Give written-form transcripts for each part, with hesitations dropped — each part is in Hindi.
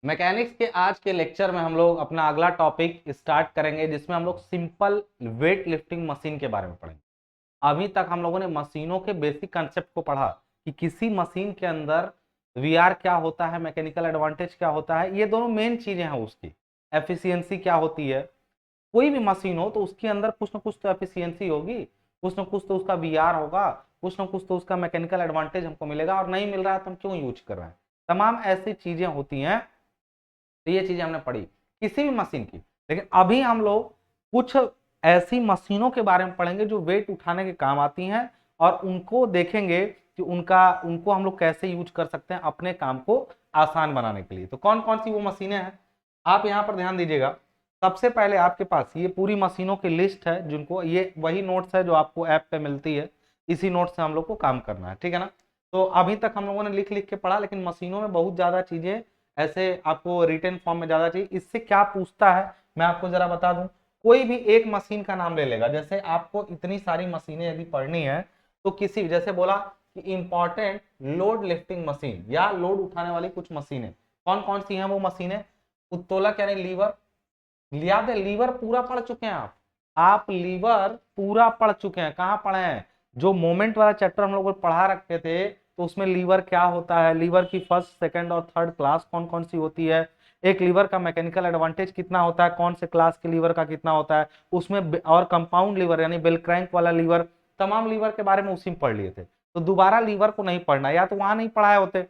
मैकेनिक्स के आज के लेक्चर में हम लोग अपना अगला टॉपिक स्टार्ट करेंगे, जिसमें हम लोग सिंपल वेट लिफ्टिंग मशीन के बारे में पढ़ेंगे। अभी तक हम लोगों ने मशीनों के बेसिक कंसेप्ट को पढ़ा कि किसी मशीन के अंदर वीआर क्या होता है, मैकेनिकल एडवांटेज क्या होता है, ये दोनों मेन चीजें हैं। उसकी एफिशिएंसी क्या होती है, कोई भी मशीन हो तो उसके अंदर कुछ ना कुछ तो एफिशिएंसी होगी, कुछ ना कुछ तो उसका वीआर होगा, कुछ ना कुछ तो उसका मैकेनिकल एडवांटेज हमको मिलेगा। और नहीं मिल रहा है तो हम क्यों यूज कर रहे हैं, तमाम ऐसी चीजें होती हैं। तो ये चीजें हमने पढ़ी किसी भी मशीन की। लेकिन अभी हम लोग कुछ ऐसी मशीनों के बारे में पढ़ेंगे जो वेट उठाने के काम आती हैं, और उनको देखेंगे कि उनको हम लोग कैसे यूज कर सकते हैं अपने काम को आसान बनाने के लिए। तो कौन कौन सी वो मशीनें हैं, आप यहाँ पर ध्यान दीजिएगा। सबसे पहले आपके पास ये पूरी मशीनों की लिस्ट है, जिनको ये वही नोट्स है जो आपको ऐप पे मिलती है, इसी नोट से हम लोग को काम करना है, ठीक है ना। तो अभी तक हम लोगों ने लिख लिख के पढ़ा, लेकिन मशीनों में बहुत ज्यादा चीजें ऐसे आपको रिटन फॉर्म में ज्यादा चाहिए। इससे क्या पूछता है मैं आपको जरा बता दूं। कोई भी एक मशीन का नाम ले लेगा, जैसे आपको इतनी सारी मशीनें यदि पढ़नी है तो किसी जैसे बोला कि इंपॉर्टेंट लोड लिफ्टिंग मशीन या लोड उठाने वाली कुछ मशीनें, कौन कौन सी हैं वो मशीनें। उत्तोलक यानी लीवर, याद है लीवर पूरा पढ़ चुके हैं आप लीवर पूरा पढ़ चुके हैं। कहाँ पढ़े हैं, जो मोमेंट वाला चैप्टर हम लोग पढ़ा रखे थे, तो उसमें लीवर क्या होता है, लीवर की फर्स्ट सेकंड और थर्ड क्लास कौन कौन सी होती है, एक लीवर का मैकेनिकल एडवांटेज कितना होता है, कौन से क्लास के लीवर का कितना होता है उसमें, और कंपाउंड लीवर यानी बेल क्रैंक वाला लीवर, तमाम लीवर के बारे में उसी में पढ़ लिए थे। तो दोबारा लीवर को नहीं पढ़ना, या तो वहां नहीं पढ़ाए होते।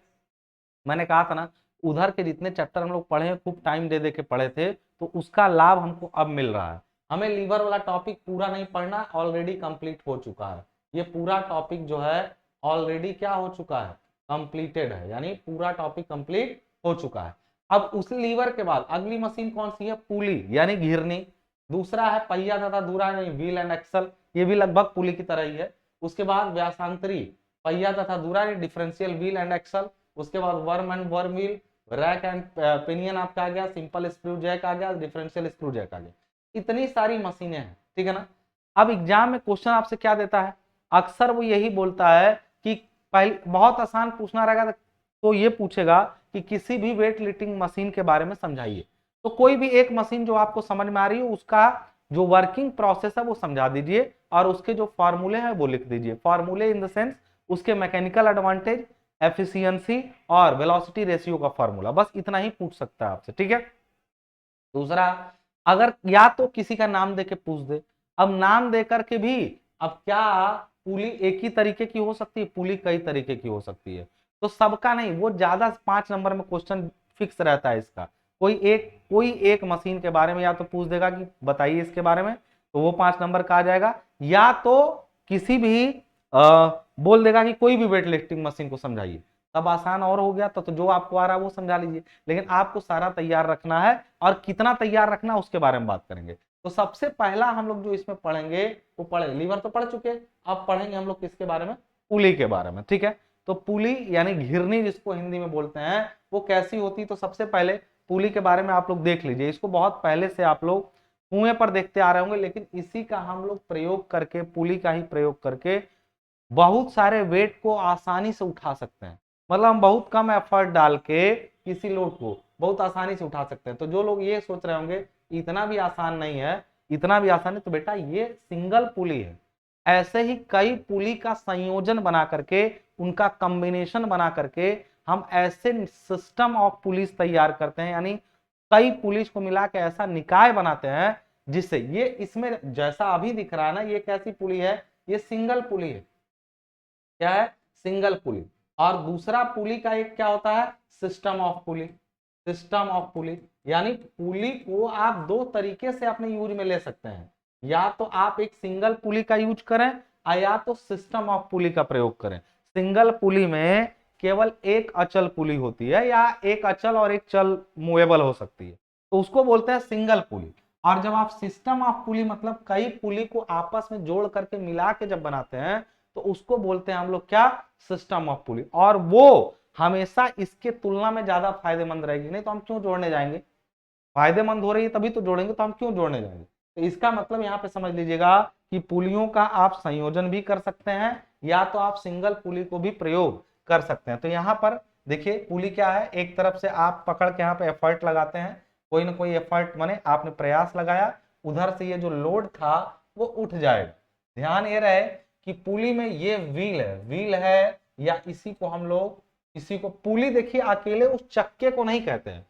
मैंने कहा था ना, उधर के जितने चैप्टर हम लोग पढ़े हैं खूब टाइम दे दे के पढ़े थे, तो उसका लाभ हमको अब मिल रहा है। हमें लीवर वाला टॉपिक पूरा नहीं पढ़ना, ऑलरेडी कंप्लीट हो चुका है। ये पूरा टॉपिक जो है ऑलरेडी क्या हो चुका है, कंप्लीटेड है, यानी पूरा टॉपिक कंप्लीट हो चुका है। अब उस लीवर के बाद अगली मशीन कौन सी है, पुली यानी घिरनी। दूसरा है पहिया तथा धुरा यानी व्हील एंड एक्सल, ये भी लगभग पुली की तरह ही है। उसके बाद व्यासांतरी पहिया तथा धुरा यानी डिफरेंशियल व्हील एंड एक्सल। उसके बाद worm and worm wheel, rack and pinion आपका आ गया, सिंपल स्क्रू जैक आ गया, डिफरेंशियल स्क्रू जैक आ गया। इतनी सारी मशीनें हैं, ठीक है ना। अब एग्जाम में क्वेश्चन आपसे क्या देता है, अक्सर वो यही बोलता है कि पहले बहुत आसान पूछना रहेगा तो ये पूछेगा कि किसी भी वेट लिफ्टिंग मशीन के बारे में समझाइए। तो कोई भी एक मशीन जो आपको समझ में आ रही है उसका जो वर्किंग प्रोसेस है वो समझा दीजिए, और उसके जो फॉर्मूले हैं वो लिख दीजिए। फॉर्मूले इन द सेंस उसके मैकेनिकल एडवांटेज, एफिशिएंसी और वेलोसिटी रेशियो का फॉर्मूला, बस इतना ही पूछ सकता है आपसे, ठीक है। दूसरा, अगर या तो किसी का नाम देके पूछ दे। अब नाम दे करके भी, अब क्या पुली एक ही तरीके की हो सकती है, पुली कई तरीके की हो सकती है, तो सबका नहीं, वो ज्यादा 5 नंबर में क्वेश्चन फिक्स रहता है इसका। कोई एक मशीन के बारे में या तो पूछ देगा कि बताइए इसके बारे में, तो वो 5 नंबर का आ जाएगा। या तो किसी भी बोल देगा कि कोई भी वेट लिफ्टिंग मशीन को समझाइए, तब आसान और हो गया। तो जो आपको आ रहा है वो समझा लीजिए, लेकिन आपको सारा तैयार रखना है, और कितना तैयार रखना है उसके बारे में बात करेंगे। तो सबसे पहला हम लोग जो इसमें पढ़ेंगे वो पढ़ेंगे, लीवर तो पढ़ चुके, अब पढ़ेंगे हम लोग किसके बारे में, पुली के बारे में, ठीक है। तो पुली यानी घिरनी जिसको हिंदी में बोलते हैं, वो कैसी होती। तो सबसे पहले पुली के बारे में आप लोग देख लीजिए। इसको बहुत पहले से आप लोग कुएं पर देखते आ रहे होंगे, लेकिन इसी का हम लोग प्रयोग करके, पुली का ही प्रयोग करके बहुत सारे वेट को आसानी से उठा सकते हैं। मतलब हम बहुत कम एफर्ट डाल के किसी लोड को बहुत आसानी से उठा सकते हैं। तो जो लोग ये सोच रहे होंगे इतना भी आसान नहीं है, इतना भी आसान है, तो बेटा ये सिंगल पुली है। ऐसे ही कई पुली का संयोजन बना करके, उनका कॉम्बिनेशन बना करके हम ऐसे सिस्टम ऑफ पुलिस तैयार करते हैं, यानी कई पुलिस को मिला के ऐसा निकाय बनाते हैं जिससे ये, इसमें जैसा अभी दिख रहा है ना, ये कैसी पुली है, ये सिंगल पुली है। क्या है, सिंगल पुली। और दूसरा पुली का एक क्या होता है, system of pulley. System of pulley यानी पुली को आप दो तरीके से अपने यूज में ले सकते हैं, या तो आप एक सिंगल पुली का यूज करें, या तो सिस्टम ऑफ पुली का प्रयोग करें। सिंगल पुली में केवल एक अचल पुली होती है, या एक अचल और एक चल मूवेबल हो सकती है, तो उसको बोलते हैं सिंगल पुली। और जब आप सिस्टम ऑफ पुली मतलब कई पुली को आपस में जोड़ करके मिला के जब बनाते हैं, तो उसको बोलते हैं हम लोग क्या, सिस्टम ऑफ पुली। और वो हमेशा इसके तुलना में ज्यादा फायदेमंद रहेगी, नहीं तो हम क्यों जोड़ने जाएंगे। फायदेमंद हो रही है तभी तो जोड़ेंगे, तो हम क्यों जोड़ने जाएंगे। तो इसका मतलब यहाँ पे समझ लीजिएगा कि पुलियों का आप संयोजन भी कर सकते हैं, या तो आप सिंगल पुली को भी प्रयोग कर सकते हैं। तो यहाँ पर देखिए पुली क्या है, एक तरफ से आप पकड़ के यहाँ पे एफर्ट लगाते हैं, कोई ना कोई एफर्ट माने आपने प्रयास लगाया, उधर से ये जो लोड था वो उठ जाएगा। ध्यान ये रहे कि पुली में ये व्हील है या इसी को हम लोग, इसी को पुली देखिए अकेले उस चक्के को नहीं कहते हैं,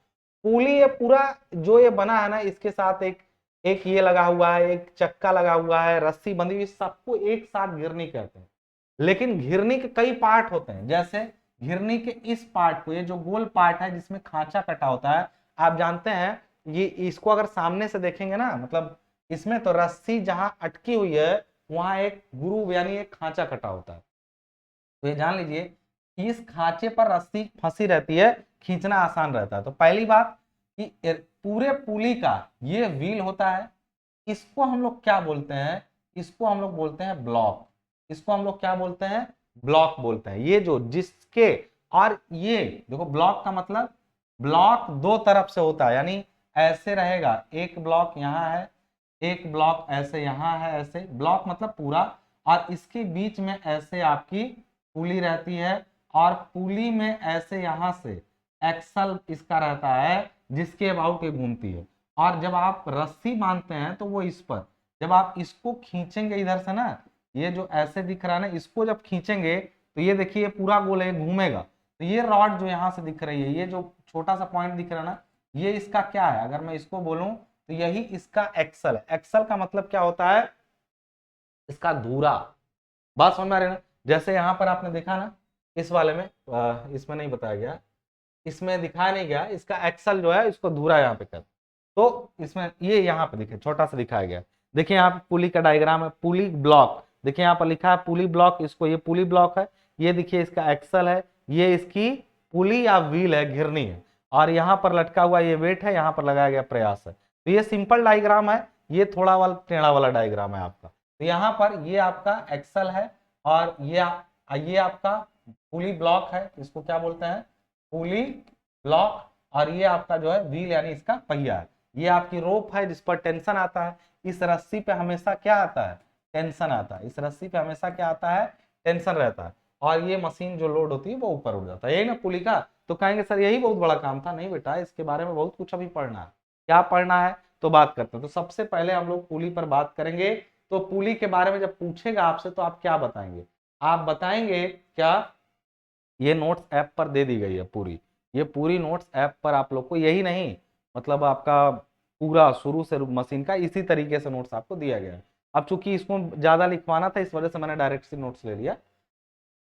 पुली ये पूरा जो ये बना है ना, इसके साथ एक एक ये लगा हुआ है, एक चक्का लगा हुआ है, रस्सी बंधी हुई, सबको एक साथ घिरनी कहते हैं। लेकिन घिरनी के कई पार्ट होते हैं, जैसे घिरनी के इस पार्ट को, ये जो गोल पार्ट है जिसमें खांचा कटा होता है, आप जानते हैं ये, इसको अगर सामने से देखेंगे ना, मतलब इसमें तो रस्सी जहां अटकी हुई है वहां एक ग्रूव यानी एक खांचा कटा होता है। तो ये जान लीजिए इस खांचे पर रस्सी फंसी रहती है, खींचना आसान रहता है। तो पहली बात कि पूरे पुली का ये व्हील होता है, इसको हम लोग क्या बोलते हैं, इसको हम लोग बोलते हैं ब्लॉक। इसको हम लोग क्या बोलते हैं, ब्लॉक बोलते हैं। ये जो जिसके, और ये देखो ब्लॉक का मतलब, ब्लॉक दो तरफ से होता है, यानी ऐसे रहेगा, एक ब्लॉक यहाँ है, एक ब्लॉक ऐसे यहाँ है, ऐसे ब्लॉक मतलब पूरा, और इसके बीच में ऐसे आपकी पुली रहती है, और पुली में ऐसे यहां से एक्सल इसका रहता है जिसके अबाउट ये घूमती है। और जब आप रस्सी बांधते हैं तो वो इस पर, जब आप इसको खींचेंगे इधर से ना, ये जो ऐसे दिख रहा है ना, इसको जब खींचेंगे तो ये देखिए पूरा गोल है, घूमेगा। तो ये रॉड जो यहाँ से दिख रही है, ये जो छोटा सा पॉइंट दिख रहा है ना, ये इसका क्या है, अगर मैं इसको बोलूं तो यही इसका एक्सल है। एक्सल का मतलब क्या होता है, इसका धुरा। बात समझ में आ रही है ना। जैसे यहाँ पर आपने देखा ना, इस वाले में इसमें नहीं बताया गया, इसमें दिखाया नहीं गया, इसका एक्सल जो है इसको धुरा यहाँ पे कर, तो इसमें ये यहाँ पे देखिए छोटा सा दिखाया गया। देखिए यहाँ पे पुली का डायग्राम है, पुली ब्लॉक, देखिए यहाँ पर लिखा है पुली ब्लॉक, इसको ये पुली ब्लॉक है, ये देखिए इसका एक्सल है, ये इसकी पुली या व्हील है, घिरनी है, और यहाँ पर लटका हुआ ये वेट है, यहाँ पर लगाया गया प्रयास है। तो ये सिंपल डायग्राम है, ये थोड़ा वाला टेढ़ा वाला डायग्राम है आपका। तो यहाँ पर ये आपका एक्सल है, और ये आपका पुली ब्लॉक है, इसको क्या बोलते हैं, पुली ब्लॉक। और ये आपका जो है व्हील यानी इसका पहिया है। ये आपकी रोप है जिस पर टेंशन आता है, इस रस्सी पे हमेशा क्या आता है, टेंशन आता है, इस रस्सी पे हमेशा क्या आता है, टेंशन रहता है, और ये मशीन जो लोड होती है वो ऊपर उड़ जाता है, यही ना पुली का। तो कहेंगे सर यही बहुत बड़ा काम था, नहीं बेटा, इसके बारे में बहुत कुछ अभी पढ़ना है। क्या पढ़ना है तो बात करते हैं। तो सबसे पहले हम लोग पुली पर बात करेंगे। तो पुली के बारे में जब पूछेगा आपसे तो आप क्या बताएंगे, आप बताएंगे क्या, ये नोट्स ऐप पर दे दी गई है पूरी, ये पूरी नोट्स ऐप पर आप लोग को, यही नहीं मतलब आपका पूरा शुरू से मशीन का इसी तरीके से नोट्स आपको दिया गया है। अब चूंकि इसको ज्यादा लिखवाना था इस वजह से मैंने डायरेक्ट से नोट्स ले लिया।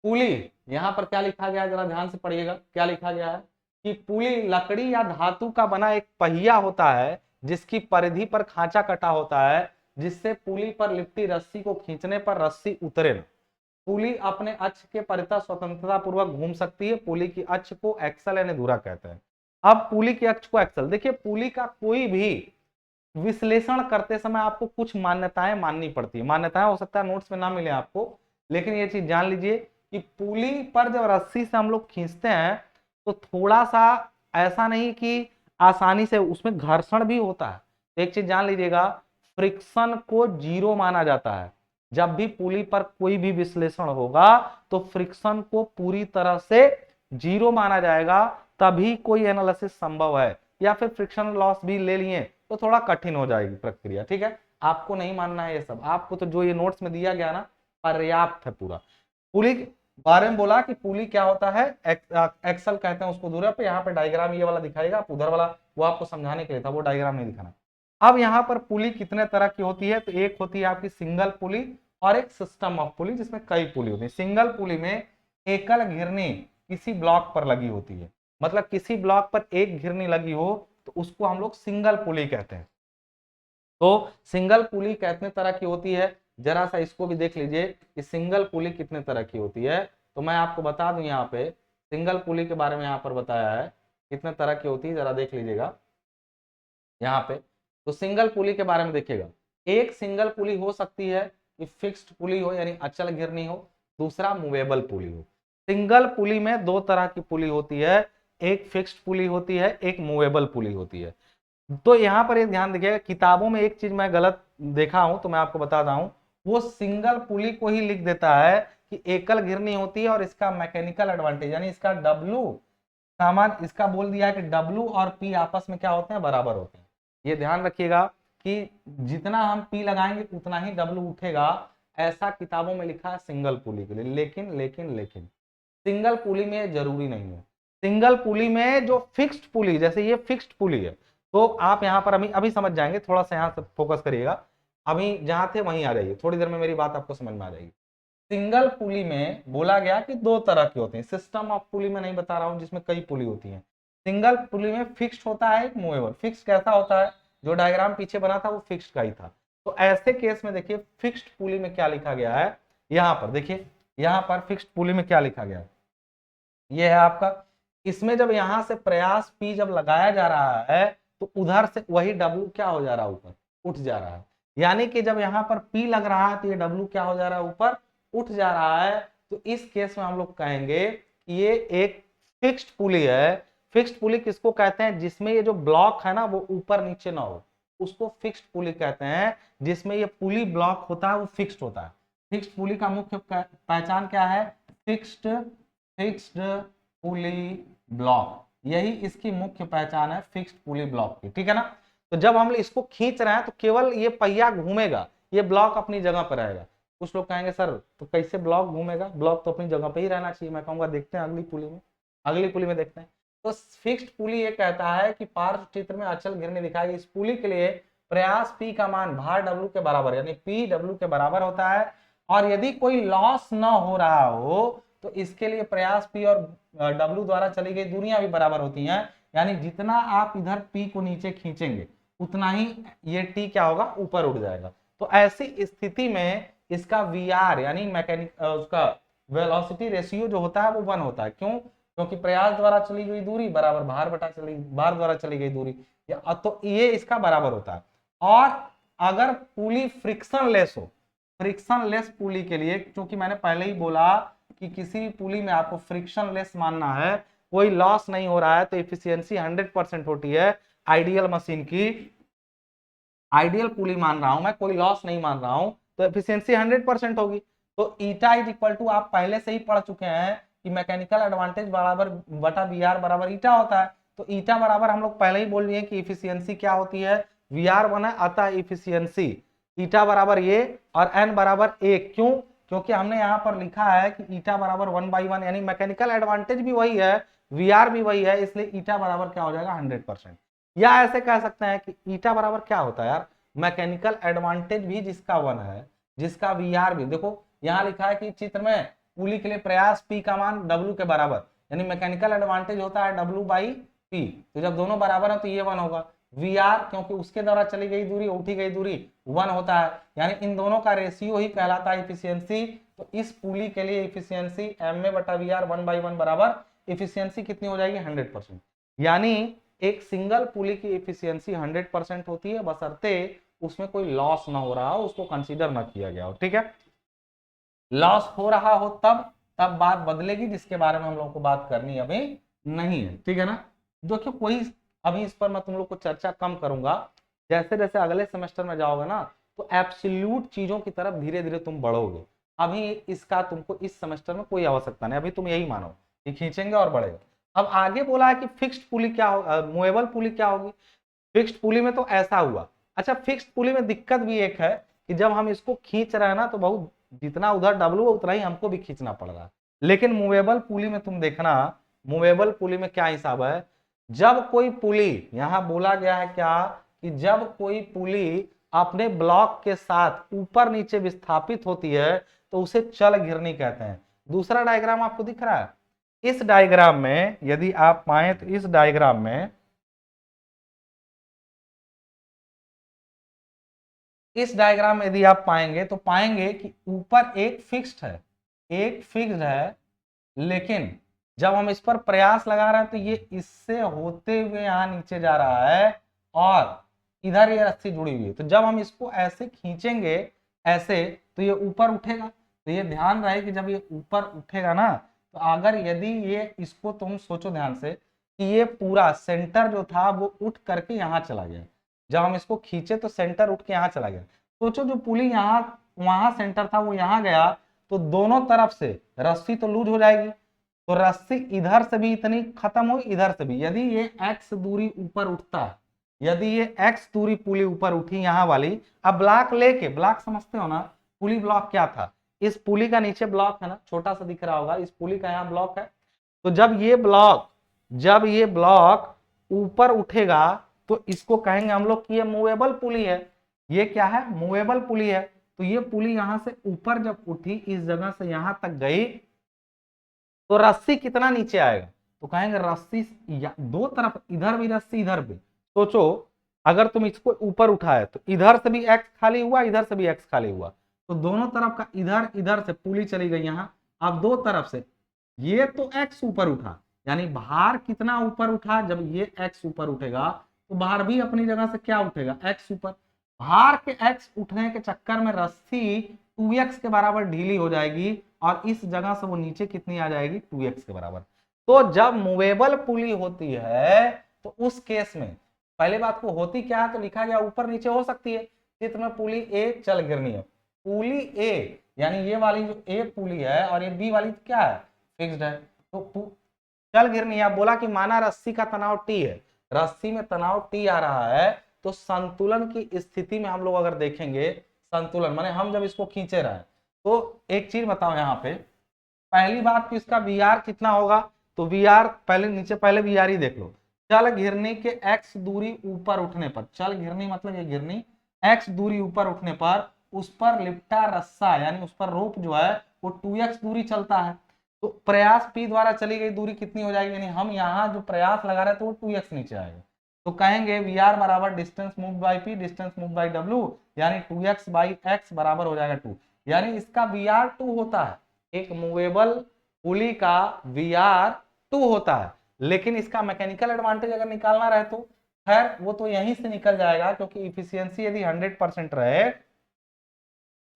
पुली, यहाँ पर क्या लिखा गया है जरा ध्यान से पढ़िएगा, क्या लिखा गया है कि पुली लकड़ी या धातु का बना एक पहिया होता है जिसकी परिधि पर खांचा कटा होता है, जिससे पुली पर लिपटी रस्सी को खींचने पर रस्सी उतरे न। पुली अपने अक्ष के परितः स्वतंत्रता पूर्वक घूम सकती है। पुली की अक्ष को एक्सल यानी धुरा कहते हैं। अब पुली की अक्ष को एक्सल, देखिए पुली का कोई भी विश्लेषण करते समय आपको कुछ मान्यताएं माननी पड़ती है। मान्यताएं हो सकता है नोट्स में ना मिले आपको, लेकिन ये चीज जान लीजिए कि पुली पर जब रस्सी से हम लोग खींचते हैं तो थोड़ा सा ऐसा नहीं कि आसानी से, उसमें घर्षण भी होता है। एक चीज जान लीजिएगा, फ्रिक्शन को जीरो माना जाता है। जब भी पुली पर कोई भी विश्लेषण होगा तो फ्रिक्शन को पूरी तरह से जीरो माना जाएगा, तभी कोई एनालिसिस संभव है। या फिर फ्रिक्शन लॉस भी ले लिए तो थोड़ा कठिन हो जाएगी प्रक्रिया, ठीक है। आपको नहीं मानना है ये सब, आपको तो जो ये नोट्स में दिया गया ना पर्याप्त है पूरा। पुली के बारे में बोला कि पुली क्या होता है, एक्सल कहते हैं उसको धुरा पे। यहाँ पे डायग्राम ये वाला दिखाएगा, आप उधर वाला वो आपको समझाने के लिए था, वो डायग्राम नहीं दिखाना। अब यहाँ पर पुली कितने तरह की होती है, तो एक होती है आपकी सिंगल पुली और एक सिस्टम ऑफ पुली जिसमें कई पुली होती है। सिंगल पुली में एकल घिरनी किसी ब्लॉक पर लगी होती है, मतलब किसी ब्लॉक पर एक घिरनी लगी हो तो उसको हम लोग सिंगल पुली कहते हैं। तो सिंगल पुली कितने तरह की होती है, जरा सा इसको भी देख लीजिए कि सिंगल पुली कितने तरह की होती है। तो मैं आपको बता दूं, यहाँ पे सिंगल पुली के बारे में यहाँ पर बताया है कितने तरह की होती है, जरा देख लीजिएगा यहाँ पे। तो सिंगल पुली के बारे में देखिएगा, एक सिंगल पुली हो सकती है कि फिक्स्ड पुली हो यानी अचल घिरनी हो, दूसरा मूवेबल पुली हो। सिंगल पुली में दो तरह की पुली होती है, एक फिक्स्ड पुली होती है, एक मूवेबल पुली होती है। तो यहाँ पर ये ध्यान देखिएगा, किताबों में एक चीज मैं गलत देखा हूं तो मैं आपको बताता हूं, वो सिंगल पुली को ही लिख देता है कि एकल घिरनी होती है और इसका मैकेनिकल एडवांटेज यानी इसका W सामान इसका बोल दिया है कि W और P आपस में क्या होते हैं, बराबर होते हैं। ये ध्यान रखिएगा कि जितना हम P लगाएंगे उतना ही W उठेगा, ऐसा किताबों में लिखा है सिंगल पुली के लिए। लेकिन सिंगल पुली में जरूरी नहीं है। सिंगल पुली में जो फिक्स्ड पुली, जैसे ये फिक्स्ड पुली है, तो आप यहाँ पर अभी अभी समझ जाएंगे, थोड़ा सा यहाँ से फोकस करिएगा, अभी जहां थे वहीं आ जाइए, थोड़ी देर में मेरी बात आपको समझ में आ जाएगी। सिंगल पुली में बोला गया कि दो तरह के होते हैं, सिस्टम ऑफ पुली में नहीं बता रहा हूं जिसमें कई पुली होती हैं। सिंगल पुली में फिक्स्ड होता है, एक मूवेबल। फिक्स्ड कैसा होता है, जो डायग्राम पीछे बना था वो फिक्स्ड का ही था। तो ऐसे केस में देखिए फिक्स्ड पुली में क्या लिखा गया है, यहाँ पर देखिए, यहाँ पर फिक्स्ड पुली में क्या लिखा गया है, ये है आपका, इसमें जब यहां से प्रयास P जब लगाया जा रहा है तो उधर से वही W क्या हो जा रहा है, ऊपर उठ जा रहा है। यानी कि जब यहाँ पर P लग रहा है तो ये W क्या हो जा रहा है, ऊपर उठ जा रहा है। तो इस केस में हम लोग कहेंगे कि ये एक फिक्स्ड पुली है। फिक्स्ड पुली किसको कहते हैं, जिसमें ये जो ब्लॉक है ना वो ऊपर नीचे ना हो, उसको फिक्स्ड पुली कहते हैं। जिसमें ये पुली ब्लॉक होता है वो फिक्स्ड होता है। फिक्स्ड पुली का मुख्य पहचान क्या है, फिक्स्ड पुली ब्लॉक, यही इसकी मुख्य पहचान है, फिक्स्ड पुली ब्लॉक की, ठीक है ना। तो जब हम इसको खींच रहे हैं तो केवल ये पहिया घूमेगा, ये ब्लॉक अपनी जगह पर रहेगा। कुछ लोग कहेंगे सर तो कैसे ब्लॉक घूमेगा, ब्लॉक तो अपनी जगह पे ही रहना चाहिए। मैं कहूंगा देखते हैं अगली पुली में, अगली पुली में देखते हैं। तो फिक्स्ड पुली ये कहता है कि पार्श्व चित्र में अचल घिरनी दिखाई गई, इस पुली के लिए प्रयास P का मान भार W के बराबर, यानी P W के बराबर होता है। और यदि कोई लॉस न हो रहा हो तो इसके लिए प्रयास P और W द्वारा चली गई दूरियां भी बराबर होती हैं। यानी जितना आप इधर P को नीचे खींचेंगे उतना ही ये T क्या होगा, ऊपर उठ जाएगा। तो ऐसी स्थिति में इसका VR यानी मैकेनिक उसका वेलोसिटी रेशियो जो होता है वो 1 होता है। क्यों, क्योंकि प्रयास द्वारा चली गई दूरी बराबर भार द्वारा चली गई दूरी, तो ये इसका बराबर होता है। और अगर पुली फ्रिक्शनलेस हो, फ्रिक्शनलेस पुली के लिए, क्योंकि मैंने पहले ही बोला कि किसी भी पुली में आपको फ्रिक्शनलेस मानना है, कोई लॉस नहीं हो रहा है, तो एफिशिएंसी 100% होती है आइडियल मशीन की। आइडियल पुली मान रहा हूं मैं, कोई लॉस नहीं मान रहा हूं, तो एफिशिएंसी 100% होगी। तो ईटा इज इक्वल टू, आप पहले से ही पढ़ चुके हैं कि मैकेनिकल एडवांटेज बराबर बटा वीआर बराबर ईटा होता है। तो ईटा बराबर हम लोग पहले ही बोल दिए कि इफिशियंसी क्या होती है, वीआर बना, अतः इफिशियंसी ईटा बराबर ये और एन बराबर 1। क्यों, क्योंकि हमने यहाँ पर लिखा है कि ईटा बराबर 1/1, यानी मैकेनिकल एडवांटेज भी वही है, वीआर भी वही है, इसलिए ईटा बराबर क्या हो जाएगा, 100%। या ऐसे कह सकते हैं कि ईटा बराबर क्या होता है यार, मैकेनिकल एडवांटेज भी जिसका 1 है, जिसका वीआर भी। देखो यहाँ लिखा है कि चित्र में पुली के लिए प्रयास P का मान W के बराबर, यानी मैकेनिकल एडवांटेज होता है W/P। तो जब दोनों बराबर है तो ये 1 होगा। VR क्योंकि उसके द्वारा चली गई दूरी, उठी गई दूरी 1 होता है, यानी इन दोनों का रेशियो ही कहलाता है इफिशियंसी। तो इस पुली के लिए इफिशियंसी MA/VR 1/1 बराबर इफिशियंसी कितनी हो जाएगी, 100%। यानी एक सिंगल पुली की इफिशियंसी 100% होती है, बशर्ते उसमें कोई लॉस ना हो रहा हो, उसको कंसीडर ना किया गया हो, ठीक है। लॉस हो रहा हो तब बात बदलेगी, जिसके बारे में हम लोग को बात करनी अभी नहीं है, ठीक है ना। देखो कोई अभी इस पर मैं तुम लोग को चर्चा कम करूंगा, जैसे जैसे अगले सेमेस्टर में जाओगे ना तो एब्सोल्यूट चीजों की तरफ धीरे धीरे तुम बढ़ोगे। अभी इसका तुमको इस सेमेस्टर में कोई आवश्यकता नहीं, अभी तुम यही मानो कि खींचेंगे और बढ़ेगा। अब आगे बोला है कि फिक्स्ड पुली क्या हो, मूवेबल पुली क्या होगी। फिक्स्ड पुली में तो ऐसा हुआ। अच्छा, फिक्स्ड पुली में दिक्कत भी एक है कि जब हम इसको खींच रहे हैं ना तो बहुत, जितना उधर डब्लू है उतना ही हमको भी खींचना पड़ रहा है। लेकिन मूवेबल पुली में तुम देखना, मूवेबल पुली में क्या हिसाब है, जब कोई पुली, यहां बोला गया है क्या कि जब कोई पुली अपने ब्लॉक के साथ ऊपर नीचे विस्थापित होती है तो उसे चल घिरनी कहते हैं। दूसरा डायग्राम आपको दिख रहा है, इस डायग्राम में यदि आप पाए तो इस डायग्राम में, इस डायग्राम में यदि आप पाएंगे तो पाएंगे कि ऊपर एक फिक्स्ड है, एक फिक्स्ड है, लेकिन जब हम इस पर प्रयास लगा रहे हैं तो ये इससे होते हुए यहां नीचे जा रहा है और इधर ये रस्सी जुड़ी हुई है। तो जब हम इसको ऐसे खींचेंगे ऐसे तो ये ऊपर उठेगा। तो ये ध्यान रहे कि जब ये ऊपर उठेगा ना, तो अगर यदि ये, इसको तुम सोचो ध्यान से कि ये पूरा सेंटर जो था वो उठ करके यहाँ चला गया, जब हम इसको खींचे तो सेंटर उठ के यहाँ चला गया। सोचो जो पुली यहाँ, वहां सेंटर था वो यहाँ गया, तो दोनों तरफ से रस्सी तो लूज हो जाएगी, तो रस्सी इधर से भी इतनी खत्म हुई, इधर से भी। यदि ये x दूरी ऊपर उठता है, यदि ये x दूरी पुली ऊपर उठी यहाँ वाली, अब ब्लॉक लेके, ब्लॉक समझते हो ना, पुली ब्लॉक क्या था, इस पुली का नीचे ब्लॉक है ना, छोटा सा दिख रहा होगा, इस पुली का यहाँ ब्लॉक है। तो जब ये ब्लॉक ऊपर उठेगा तो इसको कहेंगे हम लोग कि ये मूवेबल पुली है। ये क्या है, मूवेबल पुली है। तो ये पुली यहां से ऊपर जब उठी, इस जगह से यहां तक गई, तो रस्सी कितना नीचे आएगा, तो कहेंगे रस्सी दो तरफ, इधर भी रस्सी इधर भी। सोचो अगर तुम इसको ऊपर उठाए तो इधर से भी एक्स खाली हुआ, इधर से भी एक्स खाली हुआ, तो दोनों तरफ का इधर इधर से पुली चली गई यहां। अब दो तरफ से ये तो एक्स ऊपर उठा, यानी भार कितना ऊपर उठा, जब ये एक्स ऊपर उठेगा तो भार भी अपनी जगह से क्या उठेगा, एक्स ऊपर। भार के एक्स उठने के चक्कर में रस्सी 2x के बराबर ढीली हो जाएगी और इस जगह से वो नीचे कितनी आ जाएगी, 2x के बराबर। तो जब मूवेबल पुली होती है तो उस केस में पहले बात को होती क्या है, तो लिखा गया ऊपर नीचे हो सकती है। चित्र में पुली ए चल गिरनी है, पुली ए यानी ये वाली जो ए पुली है और ये बी वाली क्या है, फिक्स्ड है, तो चल गिरनी है। बोला कि माना रस्सी का तनाव टी है, रस्सी में तनाव टी आ रहा है, तो संतुलन की स्थिति में हम लोग अगर देखेंगे, संतुलन माने हम जब इसको खींचे रहे, तो एक चीज बताओ यहाँ पे, पहली बात कि इसका वीआर कितना होगा, तो वीआर पहले नीचे पहले वीआर ही देख लो। चल घिरनी के x दूरी ऊपर उठने पर, चल घिरनी मतलब ये घिरनी, x दूरी ऊपर उठने पर उस पर लिपटा रस्सा यानी उस पर रोप जो है वो 2x दूरी चलता है। तो प्रयास p द्वारा चली गई दूरी कितनी हो जाएगी, यानी हम यहाँ जो प्रयास लगा रहे थे वो 2x नीचे आएगा। तो कहेंगे वीआर बराबर distance move by P, distance move by W, यानी 2x बाई x बराबर हो जाएगा 2, यानी इसका वीआर 2 होता है। एक मूवेबल पुली का वीआर 2 होता है, लेकिन इसका मैकेनिकल एडवांटेज अगर निकालना रहे तो खैर वो तो यहीं से निकल जाएगा, क्योंकि इफिशियंसी यदि 100% रहे,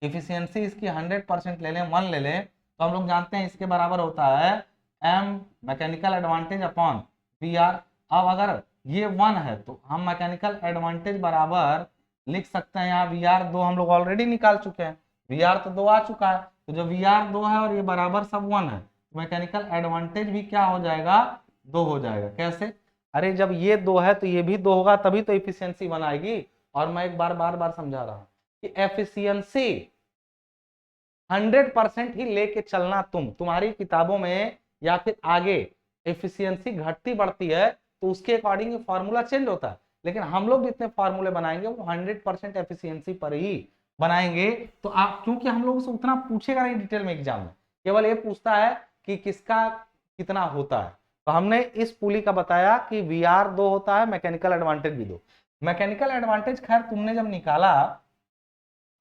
इफिशियंसी इसकी 100% ले लें, 1 ले लें, तो हम लोग जानते हैं इसके बराबर होता है m mechanical advantage upon VR. अब अगर ये 1 है तो हम मैकेनिकल एडवांटेज बराबर लिख सकते हैं, यहाँ वीआर 2 हम लोग ऑलरेडी निकाल चुके हैं, वीआर तो 2 आ चुका है, तो जब वीआर 2 है और ये बराबर सब 1 है, तो मैकेनिकल एडवांटेज भी क्या हो जाएगा, 2 हो जाएगा। कैसे, अरे जब ये 2 है तो ये भी 2 होगा, तभी तो इफिशियंसी बनाएगी। और मैं एक बार बार समझा रहा हूं कि एफिशिएंसी 100% ही लेके चलना, तुम्हारी किताबों में या फिर आगे एफिशिएंसी घटती बढ़ती है तो उसके अकॉर्डिंग फॉर्मूला चेंज होता है, लेकिन हम लोग जितने फॉर्मूले बनाएंगे वो 100% एफिशिएंसी पर ही बनाएंगे। तो आप, क्योंकि हम लोग से उतना पूछेगा नहीं डिटेल में एग्जाम में, केवल ये पूछता है कि किसका कितना होता है। तो हमने इस पुली का बताया कि वीआर 2 होता है, मैकेनिकल एडवांटेज भी 2। मैकेनिकल एडवांटेज खैर तुमने जब निकाला